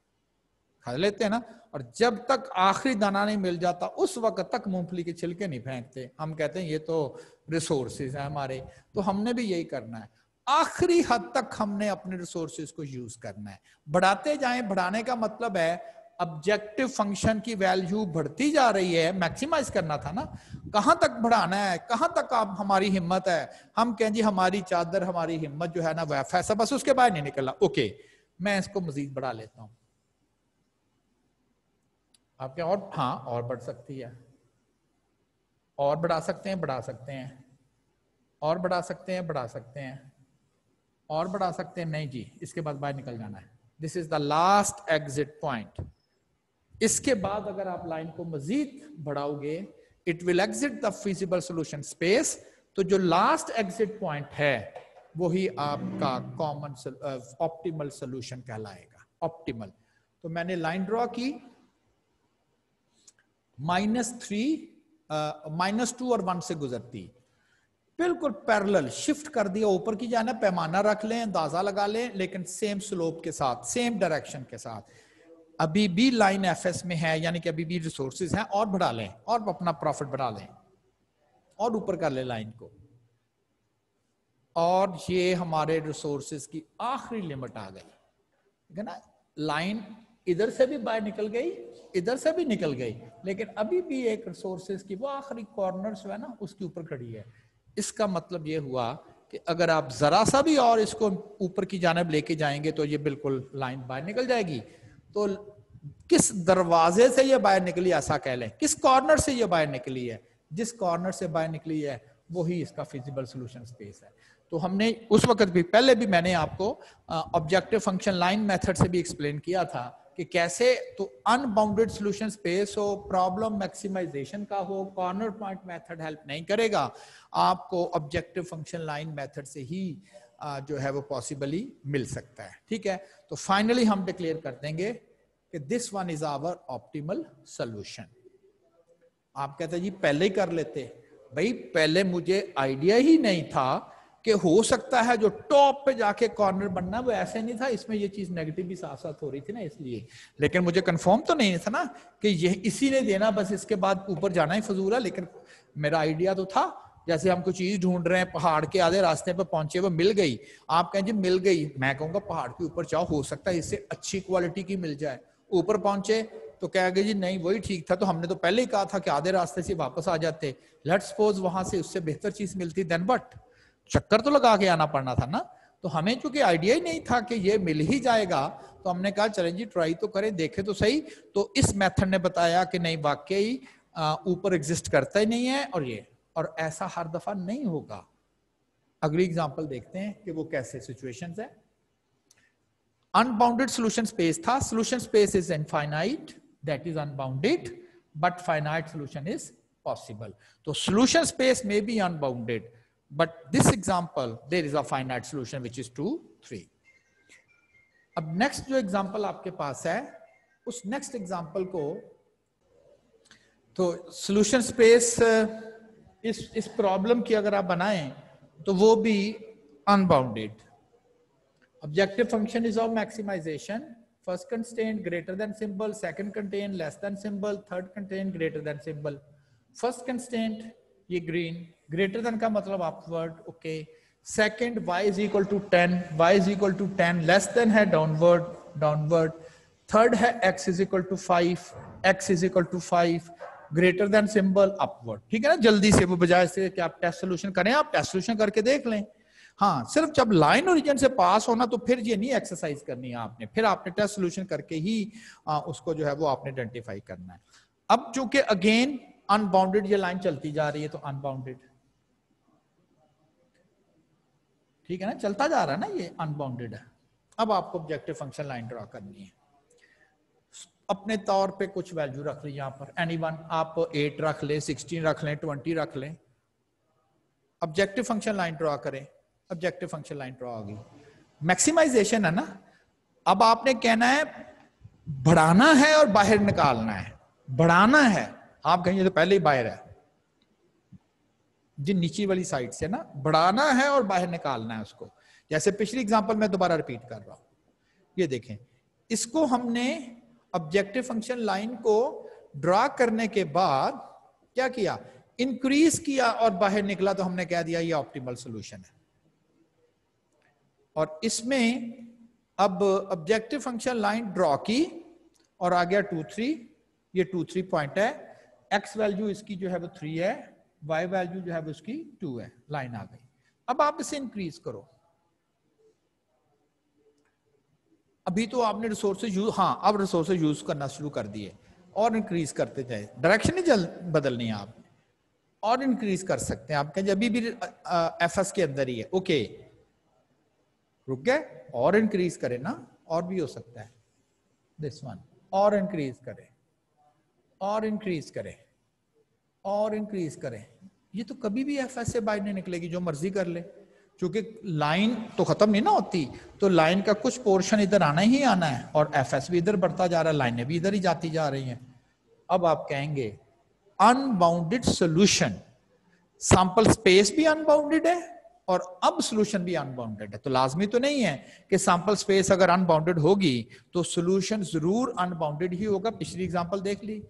खा लेते हैं ना। और जब तक आखिरी दाना नहीं मिल जाता उस वक्त तक मूंगफली के छिलके नहीं फेंकते, हम कहते हैं ये तो रिसोर्सेज है हमारे। तो हमने भी यही करना है, आखिरी हद तक हमने अपने रिसोर्सेज को यूज करना है, बढ़ाते जाएं। बढ़ाने का मतलब है ऑब्जेक्टिव फंक्शन की वैल्यू बढ़ती जा रही है, मैक्सिमाइज करना था ना, कहां तक बढ़ाना है, कहां तक आप हमारी हिम्मत है। हम कहें जी हमारी चादर, हमारी हिम्मत जो है ना वह फैसा, बस उसके बाद नहीं निकला, ओके मैं इसको मजीद बढ़ा लेता हूं। आपके और हाँ और बढ़ सकती है, और बढ़ा सकते हैं, बढ़ा सकते हैं, और बढ़ा सकते हैं, बढ़ा सकते हैं, और बढ़ा सकते हैं, नहीं जी इसके बाद बाहर निकल जाना है। This is the last exit point. इसके बाद अगर आप लाइन को मजीद बढ़ाओगे it will exit the feasible solution space. तो जो लास्ट एग्जिट पॉइंट है वही आपका कॉमन ऑप्टिमल सॉल्यूशन कहलाएगा, ऑप्टिमल। तो मैंने लाइन ड्रॉ की, -3 -2 और 1 से गुजरती, बिल्कुल पैरेलल शिफ्ट कर दिया, ऊपर की जाना, पैमाना रख लें, अंदाजा लगा लें, लेकिन सेम स्लोप के साथ, सेम डायरेक्शन के साथ। अभी भी लाइन एफएस में है, यानी कि अभी भी रिसोर्सेज हैं, और बढ़ा लें और अपना प्रॉफिट बढ़ा लें और ऊपर कर ले लाइन को। और ये हमारे रिसोर्सेज की आखिरी लिमिट आ गई, ठीक है ना। लाइन इधर से भी बाहर निकल गई, इधर से भी निकल गई, लेकिन अभी भी एक रिसोर्सेज की वो आखिरी कॉर्नर जो है ना उसके ऊपर खड़ी है। इसका मतलब ये हुआ कि अगर आप जरा सा भी और इसको ऊपर की जानिब लेके जाएंगे तो ये बिल्कुल लाइन बाहर निकल जाएगी। तो किस दरवाजे से ये बाहर निकली ऐसा कह लें, किस कॉर्नर से ये बाहर निकली है, जिस कॉर्नर से बाहर निकली है वही इसका फिजिबल सॉल्यूशन स्पेस है। तो हमने उस वक्त भी, पहले भी मैंने आपको ऑब्जेक्टिव फंक्शन लाइन मेथड से भी एक्सप्लेन किया था कि कैसे तो अनबाउंडेड सॉल्यूशन स्पेस हो, प्रॉब्लम मैक्सिमाइजेशन का हो, कॉर्नर पॉइंट मेथड हेल्प नहीं करेगा, आपको ऑब्जेक्टिव फंक्शन लाइन मेथड से ही जो है वो पॉसिबली मिल सकता है, ठीक है। तो फाइनली हम डिक्लेयर कर देंगे कि this one is our optimal solution. आप कहते हैं जी पहले ही कर लेते, भाई पहले मुझे आइडिया ही नहीं था कि हो सकता है जो टॉप पे जाके कॉर्नर बनना वो ऐसे नहीं था, इसमें ये चीज नेगेटिव भी साथ साथ हो रही थी ना, इसलिए। लेकिन मुझे कंफर्म तो नहीं था ना कि ये इसी ने देना, बस इसके बाद ऊपर जाना ही फजूल है। लेकिन मेरा आइडिया तो था, जैसे हम कोई चीज ढूंढ रहे हैं, पहाड़ के आधे रास्ते पे पहुंचे, वो मिल गई, आप कहें जी मिल गई, मैं कहूंगा पहाड़ के ऊपर जाओ, हो सकता है इससे अच्छी क्वालिटी की मिल जाए। ऊपर पहुंचे तो कहेंगे जी नहीं वही ठीक था, तो हमने तो पहले ही कहा था कि आधे रास्ते से वापस आ जाते, लेट्स सपोज वहां से उससे बेहतर चीज मिलती, देन बट चक्कर तो लगा के आना पड़ना था ना। तो हमें चूंकि आइडिया ही नहीं था कि ये मिल ही जाएगा, तो हमने कहा चलें जी ट्राई तो करें, देखें तो सही। तो इस मेथड ने बताया कि नहीं वाकई ऊपर एग्जिस्ट करता ही नहीं है, और ऐसा हर दफा नहीं होगा। अगली एग्जांपल देखते हैं कि वो कैसे सिचुएशंस है। अनबाउंडेड सॉल्यूशन स्पेस था, solution space is infinite, that is unbounded, but finite solution is possible. तो सॉल्यूशन स्पेस में be unbounded, but this example there is a finite solution which is 2 3। अब नेक्स्ट जो एग्जांपल आपके पास है, उस नेक्स्ट एग्जांपल को तो सॉल्यूशन स्पेस इस प्रॉब्लम की अगर आप बनाएं तो वो भी unbounded. Objective function is of maximization, first constraint greater than symbol, second constraint less than symbol, third constraint greater than symbol. First constraint ये ग्रीन, ग्रेटर देन का मतलब upward, okay. Second y is equal to 10, y is equal to 10, less than है डाउनवर्ड, डाउनवर्ड। थर्ड है x is equal to 5, x is equal to 5, greater than symbol upward, ठीक है ना। जल्दी से, वो बजाय से कि आप टेस्ट सोल्यूशन करें, आप टेस्ट सोल्यूशन करके देख लें। हाँ, सिर्फ जब लाइन ओरिजिन से पास होना तो फिर ये नहीं एक्सरसाइज करनी है आपने, फिर आपने टेस्ट सोल्यूशन करके ही उसको जो है वो आपने आइडेंटिफाई करना है। अब चूंकि अगेन अनबाउंडेड ये लाइन चलती जा रही है तो अनबाउंडेड, ठीक है ना, चलता जा रहा है ना, ये अनबाउंडेड है। अब आपको ऑब्जेक्टिव फंक्शन लाइन ड्रॉ करनी है। अपने तौर पे कुछ वैल्यू रख ली यहां पर, एनीवन, आप 8 रख लें, 16 रख लें, 20 रख लें। ऑब्जेक्टिव फंक्शन लाइन ड्रॉ करें, ऑब्जेक्टिव फंक्शन लाइन ड्रॉ होगी। मैक्सिमाइजेशन है ना, अब आपने कहना है बढ़ाना है और बाहर निकालना है। बढ़ाना है, आप कहेंगे तो पहले ही बाहर है, जी नीचे वाली साइड से ना बढ़ाना है और बाहर निकालना है उसको। जैसे पिछली एग्जांपल मैं दोबारा रिपीट कर रहा हूं, ये देखें, इसको हमने ऑब्जेक्टिव फंक्शन लाइन को ड्रा करने के बाद क्या किया, इंक्रीज किया और बाहर निकला, तो हमने कह दिया ये ऑप्टिमल सॉल्यूशन है। और इसमें अब ऑब्जेक्टिव फंक्शन लाइन ड्रॉ की और आ गया 2 3, ये 2 3 पॉइंट है, एक्स वैल्यू इसकी जो है वो 3 है, वाई वैल्यू जो है वो उसकी 2 है, लाइन आ गई। अब आप इसे इंक्रीज करो, अभी तो आपने रिसोर्सेज यूज, हाँ अब रिसोर्सेज यूज करना शुरू कर दिए और इंक्रीज करते जाए, डायरेक्शन ही बदलनी है आपने, और इंक्रीज कर सकते हैं। आप कहें अभी भी एफएस के अंदर ही है, ओके रुक गए, और इंक्रीज करें ना, और भी हो सकता है दिस वन, और इंक्रीज करें, और इंक्रीज करें, और इंक्रीज करें, ये तो कभी भी एफएस से बाहर नहीं निकलेगी, जो मर्जी कर ले, क्योंकि लाइन तो खत्म नहीं ना होती, तो लाइन का कुछ पोर्शन इधर आना ही आना है, और एफएस भी इधर बढ़ता जा रहा है, लाइनें भी इधर ही जाती जा रही हैं। अब आप कहेंगे अनबाउंडेड सॉल्यूशन, सैंपल स्पेस भी अनबाउंडेड है और अब सॉल्यूशन भी अनबाउंडेड है, तो लाजमी तो नहीं है कि सैंपल स्पेस अगर अनबाउंडेड होगी तो सॉल्यूशन जरूर अनबाउंडेड ही होगा। पिछली एग्जांपल देख ली,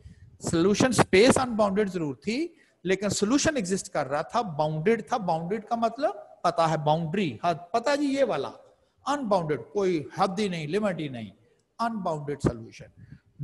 सॉल्यूशन स्पेस अनबाउंडेड जरूर थी लेकिन सॉल्यूशन एग्जिस्ट कर रहा था, बाउंडेड था। बाउंडेड का मतलब पता है, बाउंड्री हद पता जी, ये वाला अनबाउंडेड, कोई हद ही नहीं, लिमिट ही नहीं, अनबाउंडेड सॉल्यूशन।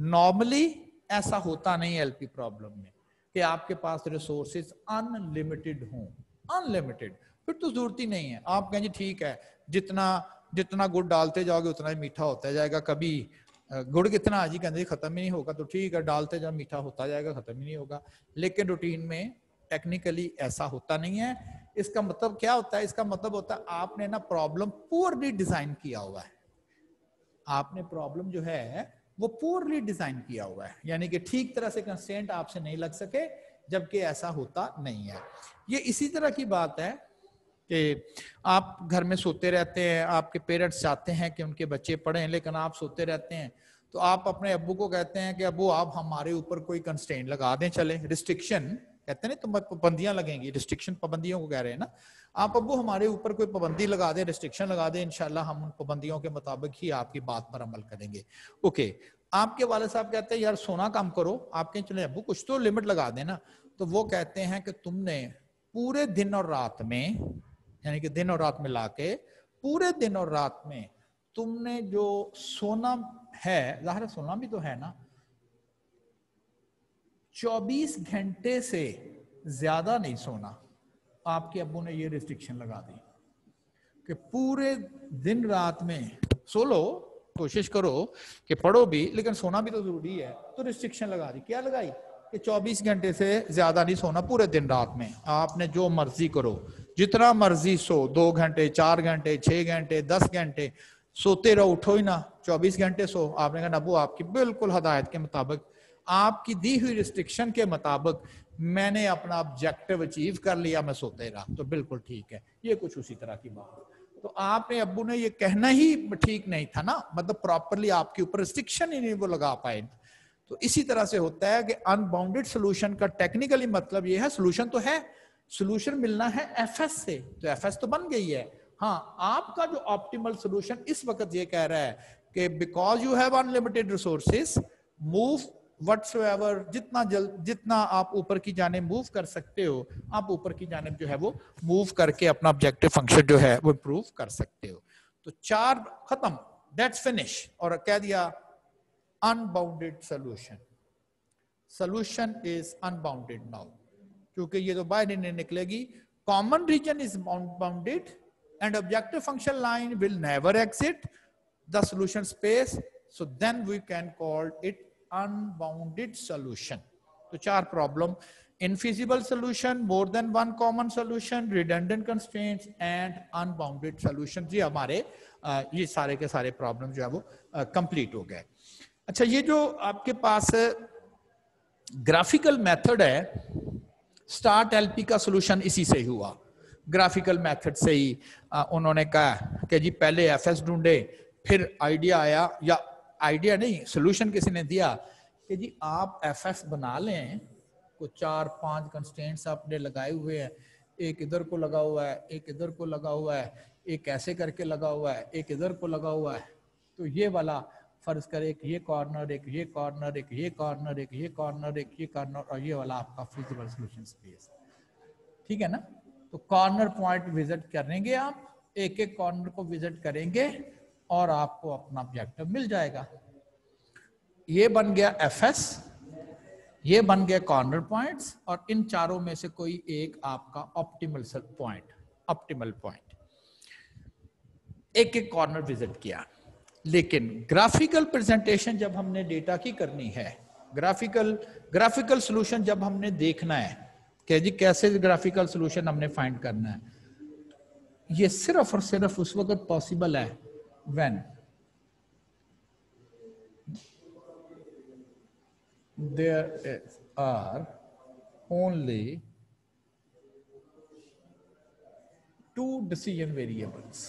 नॉर्मली ऐसा होता नहीं एलपी प्रॉब्लम में कि आपके पास रिसोर्सेज अनलिमिटेड हों, अनलिमिटेड, फिर तो जरूरत ही नहीं है। आप कहें जी ठीक है, जितना जितना गुड़ डालते जाओगे उतना ही मीठा होता जाएगा, कभी गुड़ कितना जी कहते खत्म ही नहीं होगा, तो ठीक है डालते जाओ मीठा होता जाएगा, खत्म ही नहीं होगा। लेकिन रूटीन में टेक्निकली ऐसा होता नहीं है। इसका मतलब क्या होता है, इसका मतलब होता है आपने ना प्रॉब्लम पुअरली डिजाइन किया हुआ है, आपने प्रॉब्लम जो है वो पुअरली डिजाइन किया हुआ है, यानी कि ठीक तरह से कंस्ट्रेंट आपसे नहीं लग सके, जबकि ऐसा होता नहीं है। ये इसी तरह की बात है कि आप घर में सोते रहते हैं, आपके पेरेंट्स चाहते हैं कि उनके बच्चे पढ़ें लेकिन आप सोते रहते हैं, तो आप अपने अब्बू को कहते हैं कि अब्बू आप हमारे ऊपर कोई कंस्ट्रेंट लगा दें, चले रिस्ट्रिक्शन कहते हैं ना, तो पाबंदियां लगेंगी, रिस्ट्रिक्शन पाबंदियों को कह रहे हैं ना, आप अब्बू हमारे ऊपर कोई पाबंदी लगा दें, रिस्ट्रिक्शन लगा दें, इंशाल्लाह हम उन पाबंदियों के मुताबिक ही आपकी बात पर अमल करेंगे। ओके, आपके वाले साहब कहते हैं यार सोना कम करो, आप कहें चले अब्बू कुछ तो लिमिट लगा देना, तो वो कहते हैं कि तुमने पूरे दिन और रात में, यानी कि दिन और रात मिला के पूरे दिन और रात में तुमने जो सोना है, जाहिर सोना भी तो है ना, 24 घंटे से ज्यादा नहीं सोना। आपके अब्बू ने ये रिस्ट्रिक्शन लगा दी कि पूरे दिन रात में सो लो, कोशिश करो कि पढ़ो भी लेकिन सोना भी तो जरूरी है, तो रिस्ट्रिक्शन लगा दी। क्या लगाई कि 24 घंटे से ज्यादा नहीं सोना पूरे दिन रात में, आपने जो मर्जी करो, जितना मर्जी सो, 2 घंटे 4 घंटे 6 घंटे 10 घंटे सोते रहो, उठो ही ना, 24 घंटे सो। आपने कहा अब्बू आपकी बिल्कुल हदायत के मुताबिक, आपकी दी हुई रिस्ट्रिक्शन के मुताबिक मैंने अपना ऑब्जेक्टिव अचीव कर लिया, मैं सोते रहा, तो बिल्कुल ठीक है। ये कुछ उसी तरह की बात, तो आपने अब्बू ने ये कहना ही ठीक नहीं था ना, मतलब प्रॉपरली आपके ऊपर रिस्ट्रिक्शन ही नहीं वो लगा पाए। तो इसी तरह से होता है कि अनबाउंडेड सॉल्यूशन का टेक्निकली मतलब ये है, सॉल्यूशन तो है, सॉल्यूशन मिलना है एफएस से, तो एफएस तो बन गई है। हाँ, आपका जो ऑप्टिमल सॉल्यूशन इस वक्त ये कह रहा है कि because you have unlimited resources, move whatsoever, जितना आप ऊपर की जानिब मूव कर सकते हो, आप ऊपर की जानिब जो है वो मूव करके अपना ऑब्जेक्टिव फंक्शन जो है वो इंप्रूव कर सकते हो। तो 4 खत्म, दैट्स फिनिश, और कह दिया unbounded solution, solution is unbounded now, क्योंकि ये तो बाहर नहीं निकलेगी। Common region is bounded and objective function line will never exit the solution space, so then we can call it unbounded solution. तो 4 problem, infeasible solution, more than one common solution, redundant constraints and unbounded solution. जी हमारे ये सारे के सारे प्रॉब्लम जो है वो कंप्लीट हो गए। अच्छा, ये जो आपके पास ग्राफिकल मेथड है, स्टार्ट एलपी का सॉल्यूशन इसी से ही हुआ, ग्राफिकल मेथड से ही उन्होंने कहा कि जी पहले एफएस ढूंढे, फिर आइडिया आया, या आइडिया नहीं सॉल्यूशन किसी ने दिया कि जी आप एफएस बना लें, को 4-5 कंस्ट्रेंट्स आपने लगाए हुए हैं, एक इधर को लगा हुआ है, एक इधर को लगा हुआ है, एक ऐसे करके लगा हुआ है, एक इधर को लगा हुआ है। तो ये वाला फर्ज करें एक ये कॉर्नर, एक ये कॉर्नर, एक ये कॉर्नर, एक ये कॉर्नर, एक ये कॉर्नर, और ये वाला आपका फिजिबल सॉल्यूशन स्पेस। ठीक है ना? तो कॉर्नर पॉइंट विजिट करेंगे आप, एक एक कॉर्नर को विजिट करेंगे और आपको अपना ऑब्जेक्टिव मिल जाएगा। ये बन गया एफएस, ये बन गया कॉर्नर पॉइंट्स, और इन चारों में से कोई एक आपका ऑप्टिमल पॉइंट, ऑप्टिमल पॉइंट। एक एक कॉर्नर विजिट किया। लेकिन ग्राफिकल प्रेजेंटेशन जब हमने डेटा की करनी है, ग्राफिकल सॉल्यूशन जब हमने देखना है कि जी कैसे ग्राफिकल सॉल्यूशन हमने फाइंड करना है, ये सिर्फ और सिर्फ उस वक्त पॉसिबल है when there are only two decision variables.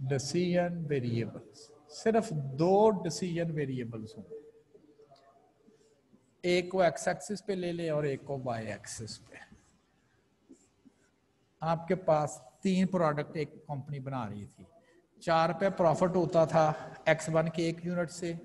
decision variables, सिर्फ दो decision variables हों, एक को एक्स एक्सिस पे ले ले और एक को वाई एक्सिस पे। आपके पास 3 प्रोडक्ट एक कंपनी बना रही थी, 4 रुपये प्रॉफिट होता था X1 के 1 यूनिट से,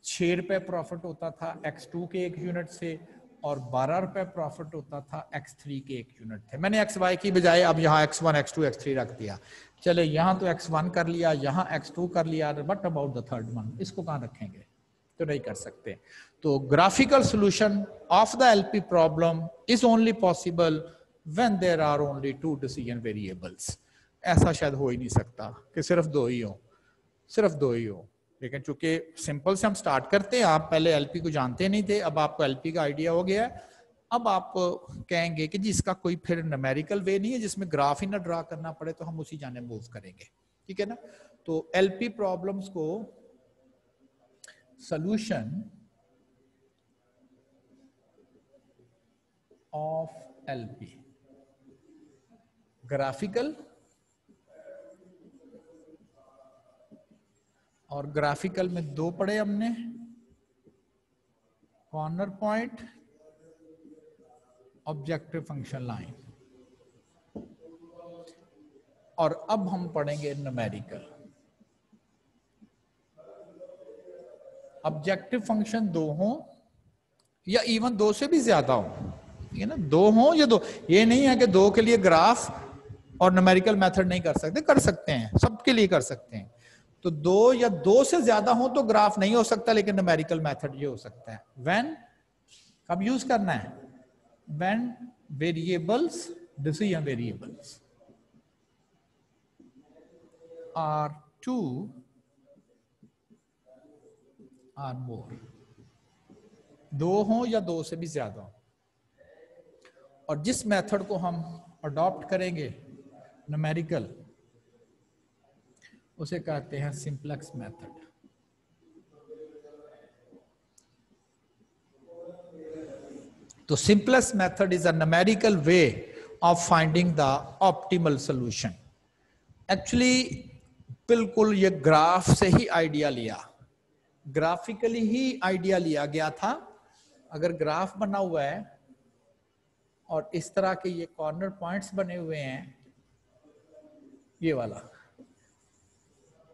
6 रुपये प्रॉफिट होता था X2 के 1 यूनिट से, और 12 रुपये प्रॉफिट होता था X3 के 1 यूनिट थे। मैंने XY की बजाय अब यहाँ X1, X2, X3 रख दिया। चले यहाँ तो X1 कर लिया, यहाँ X2 कर लिया, what about the third one? इसको कहाँ रखेंगे? तो नहीं कर सकते। तो graphical solution of the LP problem is only possible when there are only 2 decision variables. ऐसा शायद हो ही नहीं सकता कि सिर्फ 2 ही हो, सिर्फ 2 ही हो। लेकिन चूंकि सिंपल से हम स्टार्ट करते हैं, आप पहले एलपी को जानते नहीं थे, अब आपको एलपी का आइडिया हो गया है। अब आप कहेंगे कि जी इसका कोई फिर न्यूमेरिकल वे नहीं है जिसमें ग्राफ ही ना ड्रा करना पड़े, तो हम उसी जाने मूव करेंगे। ठीक है ना? तो एलपी प्रॉब्लम्स को सॉल्यूशन ऑफ एलपी, ग्राफिकल और ग्राफिकल में 2 पढ़े हमने, corner point, objective function line, और अब हम पढ़ेंगे न्यूमेरिकल। ऑब्जेक्टिव फंक्शन 2 हो या इवन 2 से भी ज्यादा हो, ठीक है ना? 2 हो या 2, ये नहीं है कि 2 के लिए ग्राफ और न्यूमेरिकल मेथड नहीं कर सकते, कर सकते हैं, सबके लिए कर सकते हैं। तो 2 या 2 से ज्यादा हो तो ग्राफ नहीं हो सकता, लेकिन न्यूमेरिकल मेथड ये हो सकता है। व्हेन, कब यूज करना है? When variables, decision variables are 2 or more, 2 हो या 2 से भी ज्यादा हो। और जिस मेथड को हम अडॉप्ट करेंगे न्यूमेरिकल, उसे कहते हैं सिंप्लेक्स मेथड। तो simplex method is a numerical way of finding the optimal solution. Actually बिल्कुल ये ग्राफ से ही आइडिया लिया, ग्राफिकली ही आइडिया लिया गया था। अगर ग्राफ बना हुआ है और इस तरह के ये कॉर्नर पॉइंट्स बने हुए हैं, ये वाला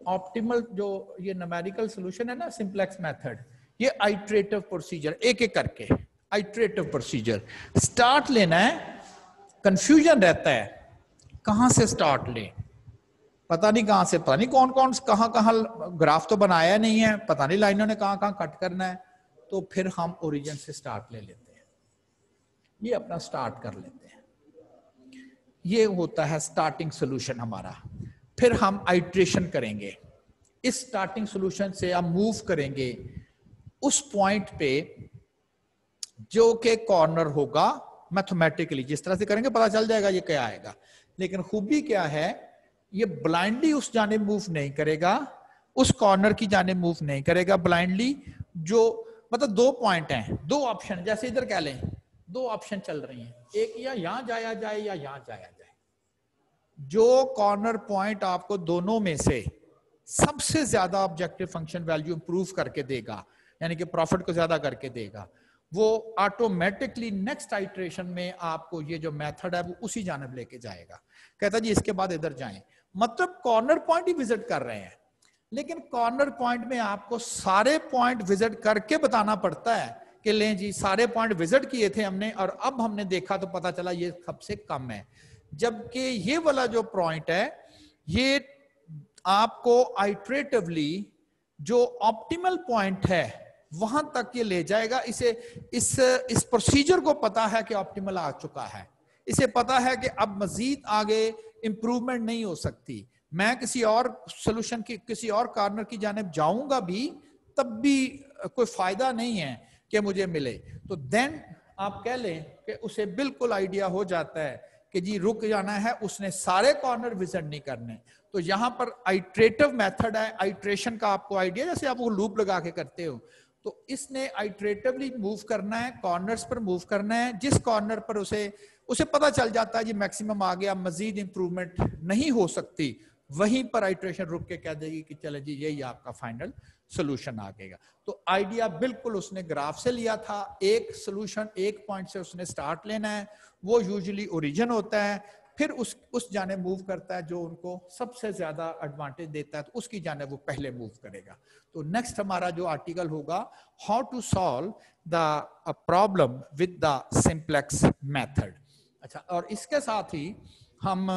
ऑप्टिमल जो ये न्यूमेरिकल सॉल्यूशन है ना, सिंप्लेक्स मेथड, ये आइट्रेटिव प्रोसीजर, एक एक करके आइट्रेटिव प्रोसीजर। स्टार्ट लेना है, कंफ्यूजन रहता है कहां से स्टार्ट लें, पता नहीं कहां से, पता नहीं कौन कौन कहां कहां, ग्राफ तो बनाया नहीं है, पता नहीं लाइनों ने कहां कहां कट करना है। तो फिर हम ओरिजिन से स्टार्ट ले लेते हैं, ये अपना स्टार्ट कर लेते हैं, ये होता है स्टार्टिंग सॉल्यूशन हमारा। फिर हम आइट्रेशन करेंगे, इस स्टार्टिंग सॉल्यूशन से हम मूव करेंगे उस पॉइंट पे जो के कॉर्नर होगा। मैथमेटिकली जिस तरह से करेंगे पता चल जाएगा ये क्या आएगा, लेकिन खूबी क्या है, ये ब्लाइंडली उस जाने मूव नहीं करेगा, उस कॉर्नर की जाने मूव नहीं करेगा ब्लाइंडली। जो मतलब 2 पॉइंट हैं, 2 ऑप्शन, जैसे इधर कह लें 2 ऑप्शन चल रही हैं, एक या यहां जाया जाए या यहां जाया जाए। जो कॉर्नर पॉइंट आपको दोनों में से सबसे ज्यादा ऑब्जेक्टिव फंक्शन वैल्यू इंप्रूव करके देगा, यानी कि प्रॉफिट को ज्यादा करके देगा, वो ऑटोमेटिकली नेक्स्ट आइट्रेशन में आपको ये जो मेथड है वो उसी जानब लेके जाएगा। कहता जी इसके बाद इधर जाएं, मतलब कॉर्नर पॉइंट ही विजिट कर रहे हैं, लेकिन कॉर्नर पॉइंट में आपको सारे पॉइंट विजिट करके बताना पड़ता है कि लें जी सारे पॉइंट विजिट किए थे हमने और अब हमने देखा तो पता चला ये सबसे कम है। जबकि ये वाला जो पॉइंट है ये आपको आइट्रेटिवली जो ऑप्टिमल पॉइंट है वहां तक ये ले जाएगा। इसे इस प्रोसीजर को पता है कि ऑप्टिमल आ चुका है, इसे पता है कि अब मजीद आगे इंप्रूवमेंट नहीं हो सकती, मैं किसी और सोल्यूशन की किसी और कॉर्नर की जानिब जाऊंगा भी तब भी कोई फायदा नहीं है कि मुझे मिले। तो देन आप कह लें कि उसे बिल्कुल आइडिया हो जाता है कि जी रुक जाना है, उसने सारे कॉर्नर विजिट नहीं करने। तो यहां पर आइट्रेटिव मेथड है, आइट्रेशन का आपको आइडिया, जैसे आप वो लूप लगा के करते हो, तो इसने आइट्रेटिवली मूव करना है, कॉर्नर्स पर मूव करना है, जिस कॉर्नर पर उसे पता चल जाता है जी मैक्सिमम आ गया, मजीद इंप्रूवमेंट नहीं हो सकती, वहीं पर आइट्रेशन रुक के कह देगी कि चले जी यही आपका फाइनल सोल्यूशन आ गएगा। तो आइडिया बिल्कुल उसने ग्राफ से लिया था, एक सोल्यूशन एक पॉइंट से उसने स्टार्ट लेना है, वो यूजुअली ओरिजिन होता है, फिर उस जाने मूव करता है जो उनको सबसे ज्यादा एडवांटेज देता है, तो उसकी जाने वो पहले मूव करेगा। तो नेक्स्ट हमारा जो आर्टिकल होगा, how to solve the problem with the simplex method. अच्छा, और इसके साथ ही हम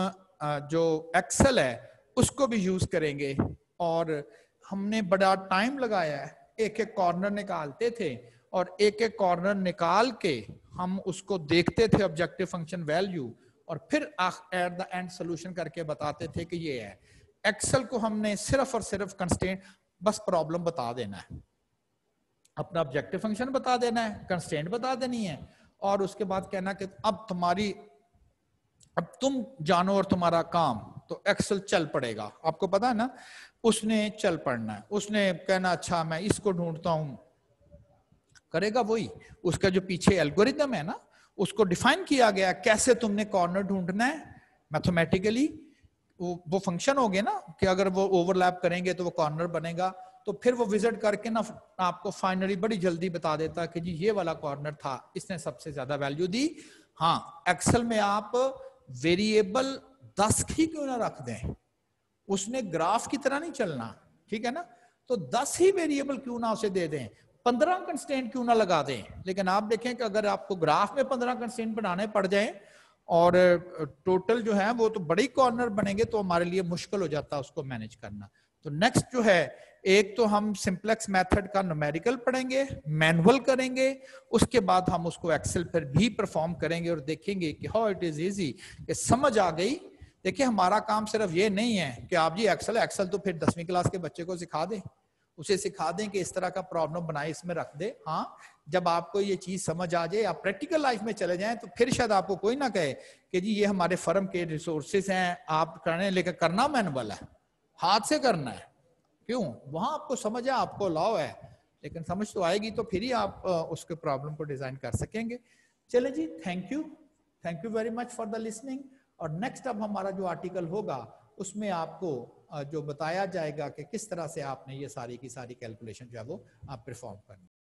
जो एक्सेल है उसको भी यूज करेंगे, और हमने बड़ा टाइम लगाया है, एक एक कॉर्नर निकालते थे और एक एक कॉर्नर निकाल के हम उसको देखते थे ऑब्जेक्टिव फंक्शन वैल्यू, और फिर एट द एंड सोल्यूशन करके बताते थे कि ये है। एक्सेल को हमने सिर्फ और सिर्फ कंस्ट्रेंट, बस प्रॉब्लम बता देना है, अपना ऑब्जेक्टिव फंक्शन बता देना है, कंस्ट्रेंट बता देनी है, और उसके बाद कहना कि अब तुम जानो और तुम्हारा काम, तो एक्सेल चल पड़ेगा। आपको पता है ना, उसने चल पड़ना है, उसने कहना अच्छा मैं इसको ढूंढता हूं, करेगा वही, उसका जो पीछे एल्गोरिदम है ना उसको डिफाइन किया गया कैसे तुमने कॉर्नर ढूंढना है मैथमेटिकली। वो फंक्शन हो गए ना कि अगर वो ओवरलैप करेंगे तो वो कॉर्नर बनेगा, तो फिर वो विजिट करके ना आपको फाइनली बड़ी जल्दी बता देता कि जी ये वाला कॉर्नर था, इसने सबसे ज्यादा वैल्यू दी। हाँ, एक्सेल में आप वेरिएबल 10 ही क्यों ना रख दें, उसने ग्राफ की तरह नहीं चलना, ठीक है ना, तो 10 ही वेरिएबल क्यों ना उसे दे दें, 15 कंस्ट्रेंट क्यों ना लगा दें। लेकिन आप देखें कि अगर आपको ग्राफ में 15 कंस्ट्रेंट बनाने पड़ जाए और टोटल जो है वो तो बड़ी कॉर्नर बनेंगे, तो हमारे लिए मुश्किल हो जाता है उसको मैनेज करना। तो नेक्स्ट जो है, एक तो हम सिंप्लेक्स मेथड का न्यूमेरिकल पढ़ेंगे, मैनुअल करेंगे, उसके बाद हम उसको एक्सेल पर भी परफॉर्म करेंगे और देखेंगे कि हाउ इट इज इजी, कि समझ आ गई। देखिए हमारा काम सिर्फ ये नहीं है कि आप जी एक्सेल तो फिर 10वीं क्लास के बच्चे को सिखा दें, उसे सिखा दें कि इस तरह का प्रॉब्लम बनाए इसमें रख दे। हाँ, जब आपको ये चीज समझ आ जाए, आप प्रैक्टिकल लाइफ में चले जाएं, तो फिर शायद आपको कोई ना कहे कि जी ये हमारे फर्म के रिसोर्सेज हैं आप करने, लेकर करना मैनुअल है, हाथ से करना है। क्यों? वहां आपको समझ है, आपको लॉ है, लेकिन समझ तो आएगी तो फिर ही आप उसके प्रॉब्लम को डिजाइन कर सकेंगे। चले जी, thank you very much for the listening. और नेक्स्ट अब हमारा जो आर्टिकल होगा उसमें आपको जो बताया जाएगा कि किस तरह से आपने ये सारी की सारी कैलकुलेशन जो है वो आप परफॉर्म करनी।